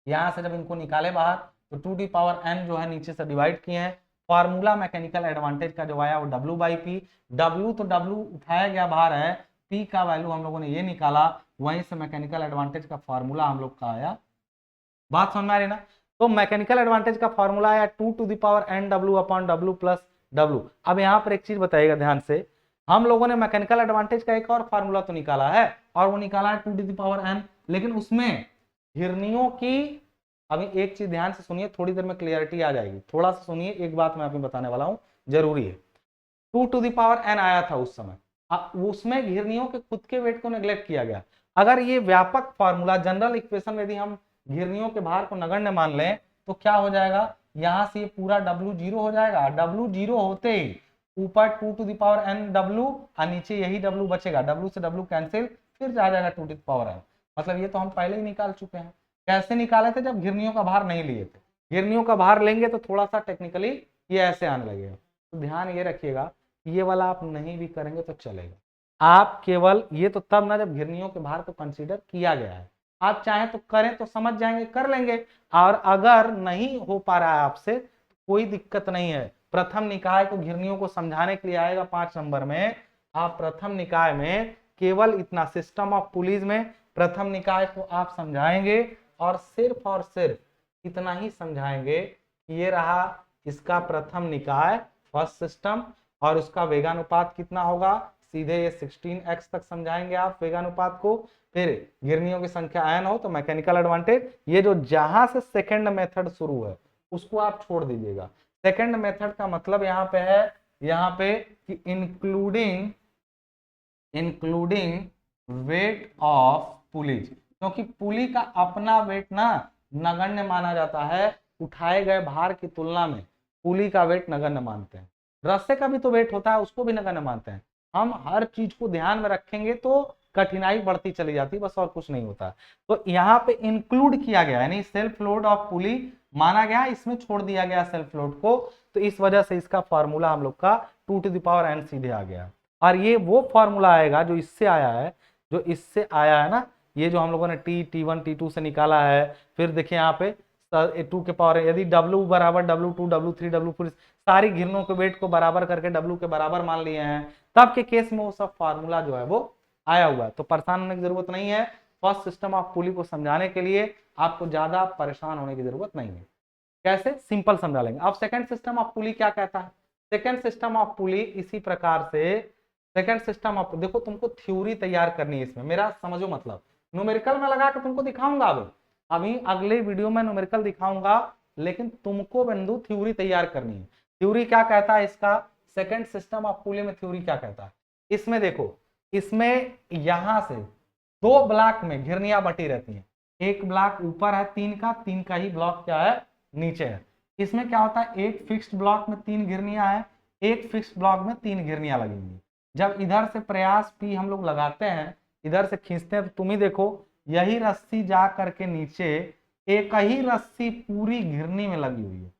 यहाँ से जब इनको निकाले बाहर तो 2 की पावर n जो है नीचे से डिवाइड किए हैं। फॉर्मूला मैकेनिकल एडवांटेज का जो आया वो w बाई पी, w तो w उठाया गया बाहर है, p का वैल्यू हम लोगों ने ये निकाला, वहीं से मैकेनिकल एडवांटेज का फॉर्मूला हम लोग का आया। बात समझ में आ रही ना। तो मैकेनिकल एडवांटेज का फॉर्मूला आया 2 to the power n w upon w plus w। अब यहाँ पर एक चीज बताइएगा ध्यान से, हम लोगों ने मैकेनिकल एडवांटेज का एक और फार्मूला तो निकाला है, और वो निकाला है 2 टू द पावर n, लेकिन उसमें घिरनियों की, अभी एक चीज ध्यान से सुनिए, थोड़ी देर में क्लियरिटी आ जाएगी, थोड़ा सा सुनिए, एक बात मैं आपको बताने वाला हूं, जरूरी है। 2 टू द पावर n आया था उस समय, उसमें घिरनियों के खुद के वेट को नेग्लेक्ट किया गया। अगर ये व्यापक फार्मूला जनरल इक्वेशन में यदि हम घिरनियों के भार को नगण्य मान लें तो क्या हो जाएगा, यहां से ये पूरा w 0 हो जाएगा, w 0 होते ही ऊपर 2 to the power n w और नीचे यही w बचेगा, w से w कैंसिल, फिर आ जाएगा 2 टू द पावर n। मतलब ये तो हम पहले ही निकाल चुके हैं। कैसे निकाले थे, जब घिरनियों का भार नहीं लिए थे। घिरनियों का भार लेंगे तो थोड़ा सा टेक्निकली ये ऐसे आने लगेगा। तो ध्यान ये रखिएगा, ये वाला आप नहीं भी करेंगे तो चलेगा, आप केवल ये तो तब ना जब घिरनियों के भार को कंसीडर किया गया है। आप चाहें तो करें तो समझ जाएंगे, कर लेंगे, और अगर नहीं हो पा रहा है आपसे तो कोई दिक्कत नहीं है। प्रथम निकाय को घिरनियों को समझाने के लिए आएगा 5 नंबर में, आप प्रथम निकाय में केवल इतना, सिस्टम ऑफ पुलीज में प्रथम निकाय को आप समझाएंगे और सिर्फ इतना ही समझाएंगे कि ये रहा इसका प्रथम निकाय फर्स्ट सिस्टम, और उसका वेगानुपात कितना होगा, सीधे ये 16x तक समझाएंगे आप वेगानुपात को। फिर घिरनियों की संख्या n हो तो मैकेनिकल एडवांटेज, ये जो जहां से सेकंड मेथड शुरू है उसको आप छोड़ दीजिएगा। सेकंड मेथड का मतलब यहाँ पे है, यहाँ पे कि इंक्लूडिंग वेट ऑफ पुलीज, क्योंकि पुली का अपना वेट ना नगण्य माना जाता है, उठाए गए भार की तुलना में पुली का वेट नगण्य मानते हैं। रस्से का भी तो वेट होता है, उसको भी नगण्य मानते हैं। हम हर चीज को ध्यान में रखेंगे तो कठिनाई बढ़ती चली जाती है, बस और कुछ नहीं होता। तो यहाँ पे इंक्लूड किया गया, यानी सेल्फ लोड ऑफ पुली माना गया, इसमें छोड़ दिया गया सेल्फ लोड को, तो इस वजह से इसका फॉर्मूला हम लोग का 2 टू द पावर n सीधे आ गया। और ये वो फॉर्मूला आएगा जो इससे आया है, ना, ये जो हम लोगों ने t1 t2 से निकाला है। फिर देखिए यहाँ पे 2 के पावर, यदि w बराबर w2 w3 w4 सारी घिरनों के वेट को बराबर करके w के बराबर मान लिए हैं, तब के केस में वो सब फार्मूला जो है वो आया हुआ है। तो परेशान होने की जरूरत नहीं है, फर्स्ट सिस्टम ऑफ पुली को समझाने के लिए आपको ज्यादा परेशान होने की जरूरत नहीं है। कैसे, सिंपल समझा लेंगे। अब सेकंड सिस्टम ऑफ पुली क्या कहता है, सेकंड सिस्टम ऑफ पुली इसी प्रकार से, सेकंड सिस्टम ऑफ, देखो तुमको थ्योरी तैयार करनी है इसमें, मेरा समझो मतलब, न्यूमेरिकल में लगा के तुमको दिखाऊंगा, अभी अगले वीडियो में न्यूमेरिकल दिखाऊंगा, लेकिन तुमको बिंदु थ्योरी तैयार करनी है। थ्योरी क्या कहता है इसका, सेकंड सिस्टम ऑफ पुली में थ्योरी क्या कहता है, इसमें देखो, इसमें यहां से 2 ब्लॉक में घिरनियां बटी रहती हैं, एक ब्लॉक ऊपर है 3 का ही ब्लॉक क्या है नीचे है। इसमें क्या होता है, एक फिक्स्ड ब्लॉक में 3 घिरनियां हैं, एक फिक्स्ड ब्लॉक में 3 घिरनियां लगी हुई। जब इधर से प्रयास P हम लोग लगाते हैं, इधर से खींचते हैं, तो तुम ही देखो यही रस्सी जा करके नीचे एक ही रस्सी पूरी घिरनी में लगी हुई है,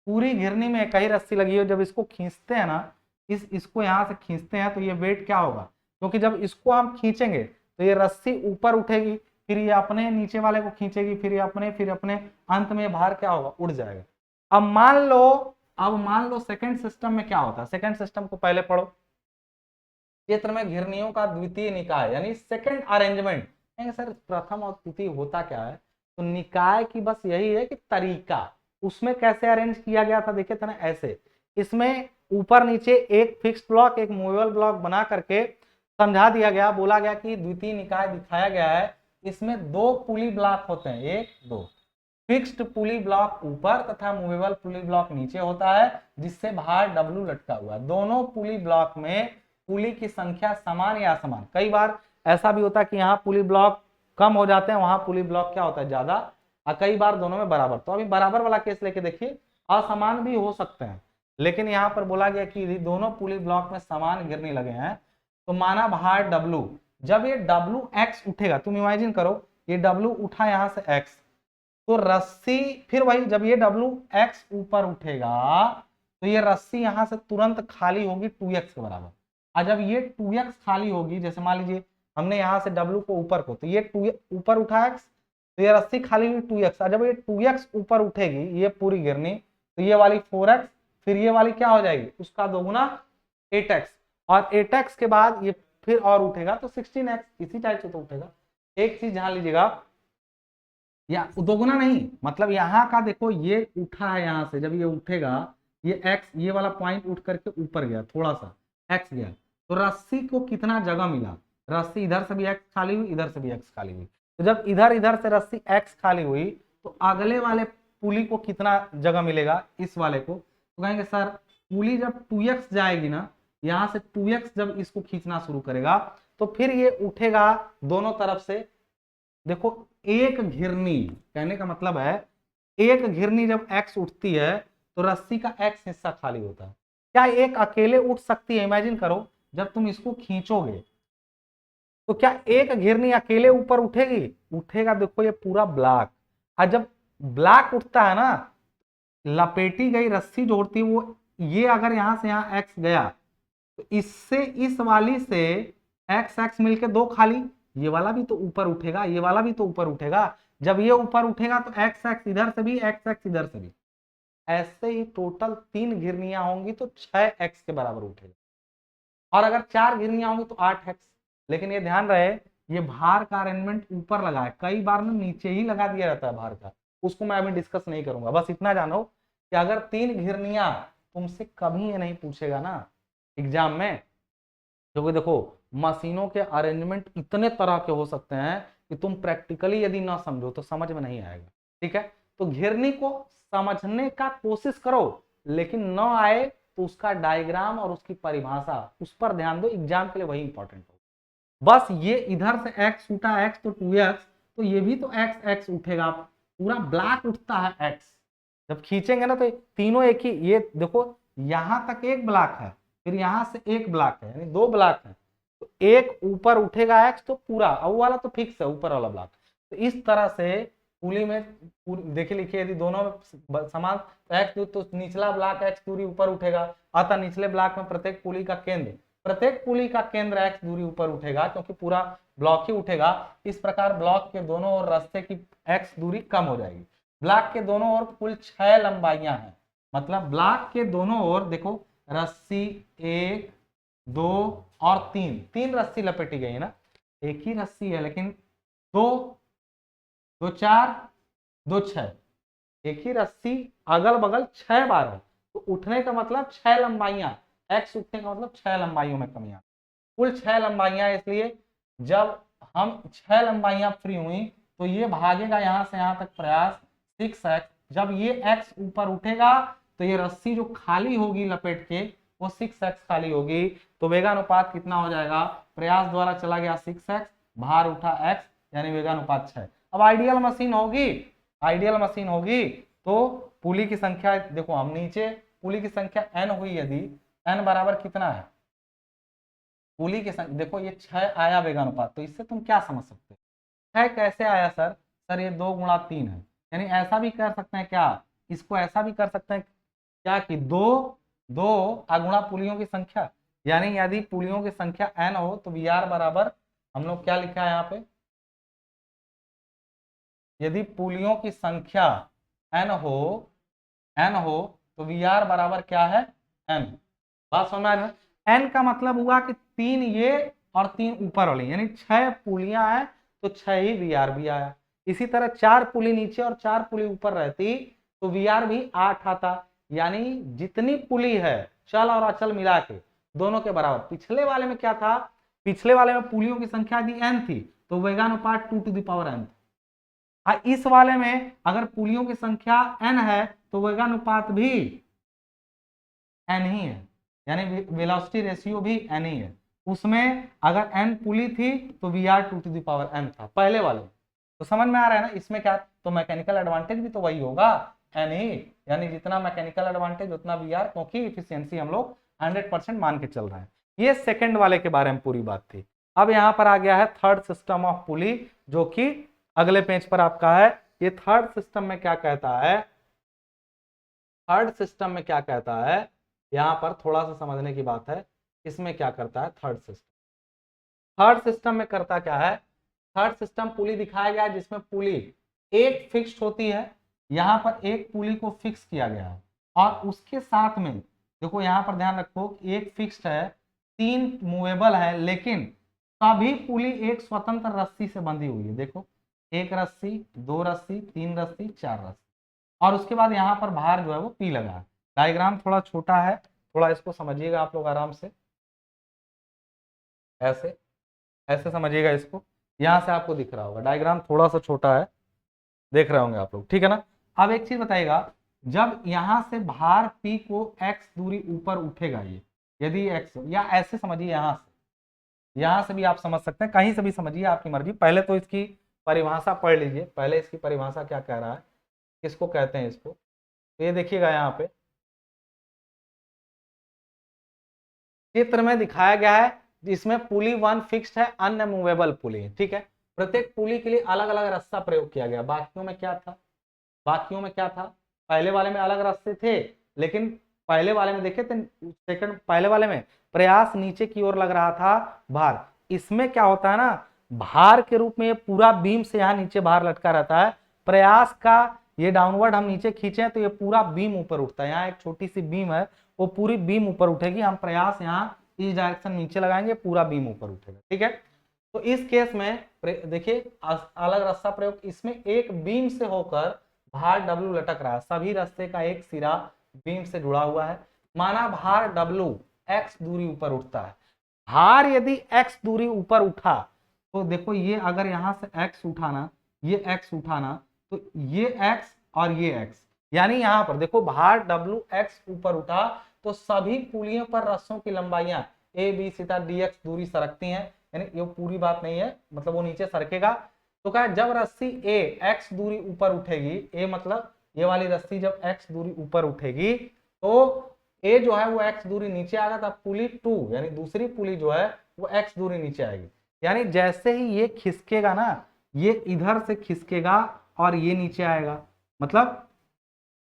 पूरी घिरनी में एक ही रस्सी लगी है। जब इसको खींचते हैं ना, इसको यहाँ से खींचते हैं तो ये वेट क्या होगा, क्योंकि जब इसको हम खींचेंगे तो ये रस्सी ऊपर उठेगी, फिर ये अपने नीचे वाले को खींचेगी, फिर अपने, अंत में भार क्या होगा, उड़ जाएगा। अब मान लो अब मान लो सेकंड सिस्टम में क्या होता है, सेकंड सिस्टम को पहले पढ़ो। चित्र में घिरनियों का द्वितीय निकाय यानी सेकंड अरेंजमेंट। सर प्रथम और द्वितीय होता क्या है, तो निकाय की बस यही है कि तरीका, उसमें कैसे अरेंज किया गया था देखे थे ना, ऐसे इसमें ऊपर नीचे एक फिक्स्ड ब्लॉक एक मूवेबल ब्लॉक बना करके समझा दिया गया, बोला गया कि द्वितीय निकाय दिखाया गया है, इसमें दो पुली ब्लॉक होते हैं, एक दो फिक्स्ड पुली ब्लॉक ऊपर तथा मूवेबल पुली ब्लॉक नीचे होता है, जिससे बाहर डब्लू लटका हुआ है। दोनों पुली ब्लॉक में पुली की संख्या समान या असमान, कई बार ऐसा भी होता है कि यहाँ पुली ब्लॉक कम हो जाते हैं, वहां पुली ब्लॉक क्या होता है ज्यादा, और कई बार दोनों में बराबर। तो अभी बराबर वाला केस लेके देखिए, असमान भी हो सकते हैं, लेकिन यहाँ पर बोला गया कि दोनों पुली ब्लॉक में समान गिरने लगे हैं, तो माना भार डब्लू, जब ये डब्लू एक्स उठेगा, तुम इमेजिन करो ये डब्लू उठा यहां से एक्स, तो रस्सी फिर वही, जब ये डब्लू एक्स ऊपर उठेगा तो ये रस्सी यहां से तुरंत खाली होगी 2x के बराबर। और जब ये 2x खाली होगी, जैसे मान लीजिए हमने यहां से डब्लू को ऊपर को, तो ये 2 ऊपर उठा x, तो ये रस्सी खाली हुई 2x, और जब ये 2x ऊपर उठेगी ये पूरी गिरनी, तो ये वाली 4x, फिर ये वाली क्या हो जाएगी उसका दोगुना 8x, और 8x के बाद ये फिर और उठेगा तो 16x, इसी टाइप से तो उठेगा। एक चीज ध्यान लीजिएगा, या दोगुना नहीं, मतलब यहाँ का देखो ये उठा है, यहां से जब ये उठेगा ये x, ये वाला पॉइंट उठ करके ऊपर गया, थोड़ा सा x गया, तो रस्सी को कितना जगह मिला, रस्सी इधर से भी x खाली हुई, इधर से भी x खाली हुई, तो जब इधर इधर से रस्सी x खाली हुई तो अगले वाले पुली को कितना जगह मिलेगा, इस वाले को, तो कहेंगे सर पुली जब 2x जाएगी ना, यहां से 2x जब इसको खींचना शुरू करेगा तो फिर ये उठेगा दोनों तरफ से। देखो एक घिरनी, कहने का मतलब है एक घिरनी जब x उठती है तो रस्सी का x हिस्सा खाली होता है। क्या एक अकेले उठ सकती है, इमेजिन करो जब तुम इसको खींचोगे तो क्या एक घिरनी अकेले ऊपर उठेगी, उठेगा देखो ये पूरा ब्लॉक, और जब ब्लॉक उठता है ना, लपेटी गई रस्सी जो उड़ती है वो, ये अगर यहां से यहां एक्स गया तो इससे इस वाली से एक्स एक्स मिलके दो खाली, ये वाला भी तो ऊपर उठेगा, ये वाला भी तो ऊपर उठेगा, जब ये ऊपर उठेगा तो एक्स एक्स इधर से भी एक्स एक्स इधर से भी, ऐसे ही टोटल 3 घिरनियां होंगी तो 6x के बराबर उठेगा, और अगर 4 घिरनियां होंगी तो 8x। लेकिन ये ध्यान रहे ये भार का अरेंजमेंट ऊपर लगा है, कई बार ना नीचे ही लगा दिया जाता है भार का, उसको मैं अभी डिस्कस नहीं करूंगा। बस इतना जानो कि अगर 3 घिरनियां, तुमसे कभी ये नहीं पूछेगा ना एग्जाम में, क्योंकि देखो मशीनों के अरेंजमेंट इतने तरह के हो सकते हैं कि तुम प्रैक्टिकली यदि ना समझो तो समझ में नहीं आएगा। ठीक है, तो घिरनी को समझने का कोशिश करो, लेकिन न आए तो उसका डायग्राम और उसकी परिभाषा उस पर ध्यान दो, एग्जाम के लिए वही इंपॉर्टेंट हो। बस ये इधर से x उठा x तो 2x, तो ये भी तो x x उठेगा, पूरा ब्लॉक उठता है x, जब खींचेंगे ना तो तीनों एक ही, ये देखो यहां तक एक ब्लॉक है, फिर यहां से एक ब्लॉक है, यानी 2 ब्लॉक है, तो एक ऊपर उठेगा x तो पूरा, और वाला तो फिक्स है ऊपर वाला ब्लॉक। तो इस तरह से पुली में देखिए लिखिए, यदि दोनों में समान तो x तो निचला ब्लॉक x दूरी ऊपर उठेगा, अतः निचले ब्लॉक में प्रत्येक पुली का केंद्र x दूरी ऊपर उठेगा, क्योंकि पूरा ब्लॉक ही उठेगा। इस प्रकार ब्लॉक के दोनों ओर रास्ते की x दूरी कम हो जाएगी। ब्लॉक के दोनों ओर कुल 6 लंबाइयां हैं, मतलब ब्लॉक के दोनों ओर देखो रस्सी 1 2 और 3 रस्सी लपेटी गई है ना, एक ही रस्सी है लेकिन 2 2 4 2 6, एक ही रस्सी अगल बगल 6 बार है, तो उठने का मतलब 6 लंबाइयां, एक्स उठने का मतलब 6 लंबाइयों में कमियां, कुल 6 लंबाइयां। इसलिए जब हम 6 लंबाइयां फ्री हुई तो ये भागेगा यहां से यहां तक प्रयास 6x, जब ये x ऊपर उठेगा तो ये रस्सी जो खाली होगी लपेट के वो 6x खाली होगी, तो वेगानुपात कितना हो जाएगा, प्रयास द्वारा चला गया 6x, भार उठा x, यानी वेगानुपात 6। अब आइडियल मशीन होगी तो पुली की संख्या देखो, हम नीचे पुली की संख्या n हुई, यदि n बराबर कितना है पुली की संख्या, देखो ये 6 आया वेगानुपात, तो इससे तुम क्या समझ सकते हो 6 कैसे आया सर, सर ये 2 गुणा 3 है, यानी ऐसा भी कर सकते हैं क्या, इसको ऐसा भी कर सकते हैं क्या कि 2 गुणा पुलियों की संख्या, यानी यदि पुलियों की संख्या n हो तो Vr बराबर, हम लोग क्या लिखा है यहाँ पे, यदि पुलियों की संख्या n हो तो वी आर बराबर क्या है, एन। बात समझ में आ रही है। एन का मतलब हुआ कि 3 ये और 3 ऊपर वाली, यानी 6 पुलियां हैं तो 6 ही वी आर भी आया। इसी तरह 4 पुली नीचे और 4 पुली ऊपर रहती तो वी आर भी 8 आता। यानी जितनी पुली है चल और अचल मिला के दोनों के बराबर। पिछले वाले में क्या था, पिछले वाले में पुलियों की संख्या यदि एन थी तो वेगानुपात 2 टू द पावर एन। इस वाले में अगर पुलियों की संख्या एन है तो वेगानुपात भी एन ही है, यानी वेलोसिटी रेशियो भी एन ही है। उसमें अगर एन पुली थी तो V R 2 to the power N था पहले वाले। तो समझ में आ रहा है ना, इसमें क्या, तो मैकेनिकल एडवांटेज भी तो वही होगा, एन ही, यानी जितना मैकेनिकल एडवांटेज उतना वी आर, क्योंकि इफिशियंसी हम लोग 100% मान के चल रहे हैं। ये सेकंड वाले के बारे में पूरी बात थी। अब यहाँ पर आ गया है थर्ड सिस्टम ऑफ पुली, जो कि अगले पेज पर आपका है। ये थर्ड सिस्टम में क्या कहता है, थर्ड सिस्टम में क्या कहता है, यहां पर थोड़ा सा समझने की बात है। इसमें क्या करता है थर्ड सिस्टम, थर्ड सिस्टम में करता क्या है, थर्ड सिस्टम पुली दिखाया गया है जिसमें पुली एक फिक्स्ड होती है। यहां पर एक पुली को फिक्स किया गया है और उसके साथ में देखो यहां पर ध्यान रखो कि एक फिक्स्ड है, 3 मूवेबल है, लेकिन सभी पुली एक स्वतंत्र रस्सी से बंधी हुई है। देखो 1 रस्सी, 2 रस्सी, 3 रस्सी, 4 रस्सी, और उसके बाद यहाँ पर भार जो है वो पी लगा है। डायग्राम थोड़ा छोटा है, थोड़ा इसको समझिएगा आप लोग आराम से, ऐसे ऐसे समझिएगा इसको। यहाँ से आपको दिख रहा होगा डायग्राम थोड़ा सा छोटा है, देख रहे होंगे आप लोग, ठीक है ना। अब एक चीज बताइएगा, जब यहाँ से भार पी को x दूरी ऊपर उठेगा, ये यदि x, या ऐसे समझिए, यहाँ से भी आप समझ सकते हैं, कहीं से भी समझिए, आपकी मर्जी। पहले तो इसकी परिभाषा पढ़ लीजिए, पहले इसकी परिभाषा क्या कह रहा है, किसको कहते हैं इसको। तो ये देखिएगा यहाँ पे चित्र में दिखाया गया है, जिसमें पुली 1 फिक्स्ड है, अन्य मूवेबल पुली है, ठीक है। प्रत्येक पुली के लिए अलग अलग रास्ता प्रयोग किया गया। बाकियों में क्या था, बाकियों में क्या था, पहले वाले में अलग रास्ते थे, लेकिन पहले वाले में देखे थे, सेकंड पहले वाले में प्रयास नीचे की ओर लग रहा था भार। इसमें क्या होता है ना, भार के रूप में ये पूरा बीम से यहाँ नीचे भार लटका रहता है। प्रयास का ये डाउनवर्ड हम नीचे खींचे तो ये पूरा बीम ऊपर उठता है। यहाँ एक छोटी सी बीम है, वो पूरी बीम ऊपर उठेगी। हम प्रयास यहाँ इस डायरेक्शन नीचे लगाएंगे, पूरा बीम ऊपर उठेगा, ठीक है। तो इस केस में देखिए अलग रास्ता प्रयोग, इसमें एक बीम से होकर भार W लटक रहा है, सभी रास्ते का एक सिरा बीम से जुड़ा हुआ है। माना भार W x दूरी ऊपर उठता है। भार यदि x दूरी ऊपर उठा तो देखो ये अगर यहां से x उठाना, ये x उठाना, तो ये x और ये x, यानी यहां पर देखो भार W x ऊपर उठा तो सभी पुलियों पर रस्सों की लंबाइयां a b सीधा dx दूरी सरकती हैं। यानी ये पूरी बात नहीं है, मतलब वो नीचे सरकेगा। तो क्या, जब रस्सी a x दूरी ऊपर उठेगी, a मतलब ये वाली रस्सी जब x दूरी ऊपर उठेगी तो a जो है वो x दूरी नीचे आएगा, तब पुली 2 यानी दूसरी पुली जो है वो x दूरी नीचे आएगी। यानी जैसे ही ये खिसकेगा ना, ये इधर से खिसकेगा और ये नीचे आएगा। मतलब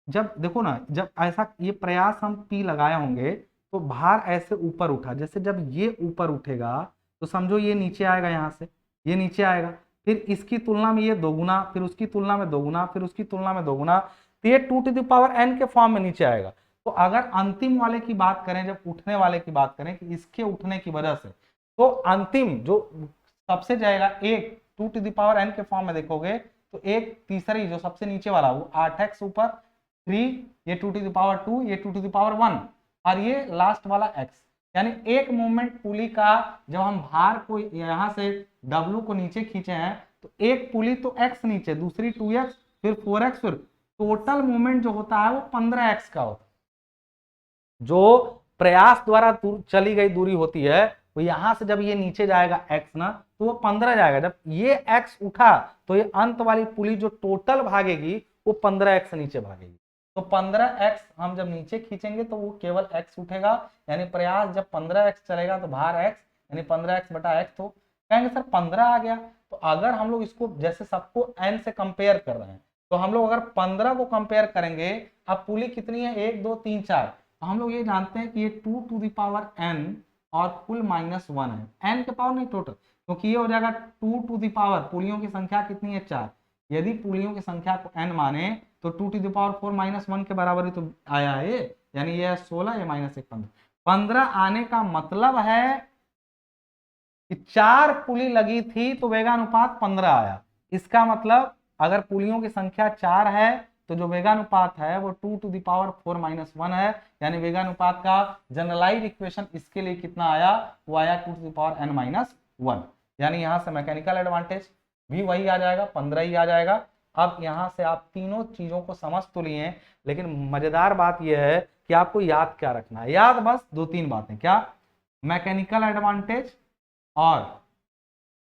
जब देखो ना, जब ऐसा ये प्रयास हम P लगाए होंगे तो भार ऐसे ऊपर उठा, जैसे जब ये ऊपर उठेगा तो समझो ये नीचे आएगा, यहाँ से ये नीचे आएगा, फिर इसकी तुलना में ये दोगुना, फिर उसकी तुलना में दोगुना, फिर उसकी तुलना में दोगुना, तो ये 2 टू द पावर n के फॉर्म में नीचे आएगा। तो अगर अंतिम वाले की बात करें, जब उठने वाले की बात करें कि इसके उठने की वजह से, तो अंतिम जो सबसे जाएगा एक 2 टू द पावर n के फॉर्म में देखोगे तो एक तीसरी जो सबसे नीचे वाला वो 8x ऊपर 3, ये 2 टू द पावर 2, ये 2 टू द पावर 1 और ये लास्ट वाला x। यानी एक मूवमेंट पुली का जब हम भार को यहां से W को नीचे खींचे हैं तो एक पुली तो x नीचे, दूसरी 2x, फिर 4x, फिर टोटल मूवमेंट जो होता है वो 15x का होता है। जो प्रयास द्वारा चली गई दूरी होती है वो यहां से जब ये नीचे जाएगा x ना, तो वो 15 जाएगा। जब ये x उठा तो ये अंत वाली पुली जो टोटल भागेगी वो 15x नीचे भागेगी। तो 15x हम जब नीचे खींचेंगे तो वो केवल x उठेगा, यानी प्रयास जब 15x चलेगा तो भार x, यानी 15x बटा x। तो कहेंगे सर 15 आ गया, तो अगर हम लोग इसको जैसे सबको n से कंपेयर कर रहे हैं तो हम लोग अगर 15 को कंपेयर करेंगे, अब पुली कितनी है 1 2 3 4, तो हम लोग ये जानते हैं कि ये 2 टू द पावर n और कुल -1 है, n के पावर नहीं टोटल, क्योंकि ये हो जाएगा 2 टू द पावर, पुलियों की संख्या कितनी है 4। यदि पुलियों की संख्या को n माने तो 2⁴ के बराबर ही तो आया है ये, यानी ये है 16, ये माइनस 1 15। 15 आने का मतलब है कि 4 पुली लगी थी तो वेगानुपात 15 आया। इसका मतलब अगर पुलियों की संख्या 4 है तो जो वेगानुपात है वो 2⁴ है, यानी वेगानुपात का जनरलाइज इक्वेशन इसके लिए कितना आया, वो आया 2⁻n-1। यानी यहां से मैकेनिकल एडवांटेज भी वही आ जाएगा, 15 ही आ जाएगा। अब यहां से आप तीनों चीजों को समझ तो लिए, लेकिन मजेदार बात यह है कि आपको याद क्या रखना है। याद बस 2-3 बातें, क्या, मैकेनिकल एडवांटेज और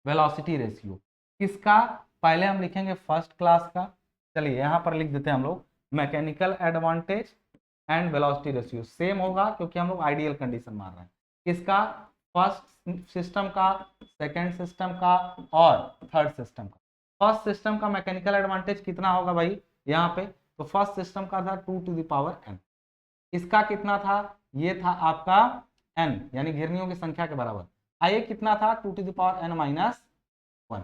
वेलोसिटी रेशियो। किसका, पहले हम लिखेंगे फर्स्ट क्लास का। चलिए यहां पर लिख देते हैं हम लोग, mechanical advantage and velocity ratio same होगा क्योंकि हम लोग आइडियल कंडीशन मान रहे हैं। किसका, फर्स्ट सिस्टम का, सेकंड सिस्टम का और थर्ड सिस्टम का। फर्स्ट सिस्टम का मैकेनिकल एडवांटेज कितना होगा भाई यहाँ पे, तो फर्स्ट सिस्टम का था 2⁻n। इसका कितना था, ये था आपका n, यानी घिरनियों की संख्या के बराबर। आइए कितना था 2⁻n-1।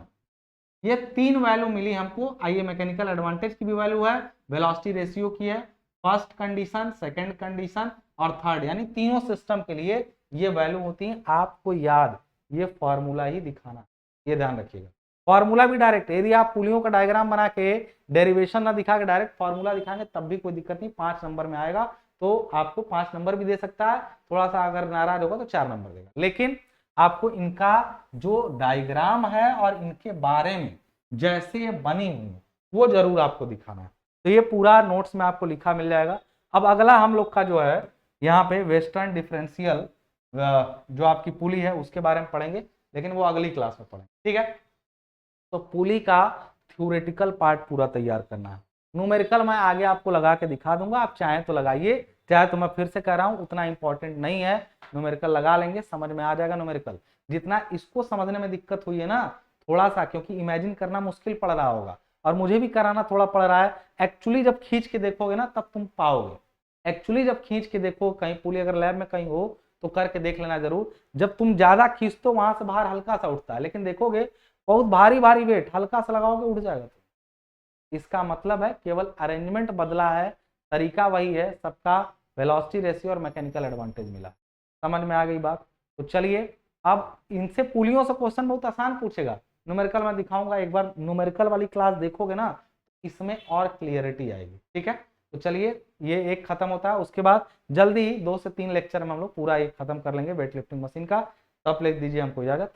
ये 3 वैल्यू मिली हमको। आइए मैकेनिकल एडवांटेज की भी वैल्यू है, वेलोसिटी रेशियो की है, फर्स्ट कंडीशन, सेकंड कंडीशन और थर्ड, यानी तीनों सिस्टम के लिए ये वैल्यू होती है। आपको याद ये फॉर्मूला ही दिखाना, ये ध्यान रखिएगा। फॉर्मूला भी डायरेक्ट, यदि आप पुलियों का डायग्राम बना के डेरिवेशन ना दिखा के डायरेक्ट फॉर्मूला दिखाएंगे तब भी कोई दिक्कत नहीं, 5 नंबर में आएगा। तो आपको 5 नंबर भी दे सकता है, थोड़ा सा अगर नाराज होगा तो 4 नंबर देगा। लेकिन आपको इनका जो डायग्राम है और इनके बारे में जैसे ये बनी हुई है वो जरूर आपको दिखाना है। तो ये पूरा नोट्स में आपको लिखा मिल जाएगा। अब अगला हम लोग का जो है यहाँ पे वेस्टर्न डिफरेंशियल जो आपकी पुली है उसके बारे में पढ़ेंगे, लेकिन वो अगली क्लास में पढ़ेंगे, ठीक है। तो पुली का थ्योरेटिकल पार्ट पूरा तैयार करना है, न्यूमेरिकल मैं आगे आपको लगा के दिखा दूंगा, आप चाहें तो लगाइए, चाहे तो मैं फिर से कह रहा हूं उतना इंपॉर्टेंट नहीं है। न्यूमेरिकल लगा लेंगे, समझ में आ जाएगा न्यूमेरिकल। जितना इसको समझने में दिक्कत हुई है ना थोड़ा सा, क्योंकि इमेजिन करना मुश्किल पड़ रहा होगा और मुझे भी कराना थोड़ा पड़ रहा है। एक्चुअली जब खींच के देखोगे ना तब तुम पाओगे। एक्चुअली जब खींच के देखो, कहीं पुली अगर लैब में कहीं हो तो करके देख लेना जरूर। जब तुम ज्यादा खींचते हो वहां से बाहर हल्का सा उठता है, लेकिन देखोगे बहुत भारी भारी वेट हल्का सा लगाओगे उठ जाएगा। इसका मतलब है केवल अरेंजमेंट बदला है, तरीका वही है, सबका वेलोसिटी रेशियो और मैकेनिकल एडवांटेज मिला। समझ में आ गई बात। तो चलिए अब इनसे पुलियों से क्वेश्चन बहुत आसान पूछेगा, न्यूमेरिकल मैं दिखाऊंगा। एक बार न्यूमेरिकल वाली क्लास देखोगे ना इसमें और क्लियरिटी आएगी, ठीक है। तो चलिए ये एक खत्म होता है, उसके बाद जल्दी ही 2 से 3 लेक्चर में हम लोग पूरा एक खत्म कर लेंगे वेट लिफ्टिंग मशीन का। तब ले दीजिए हमको इजाजत।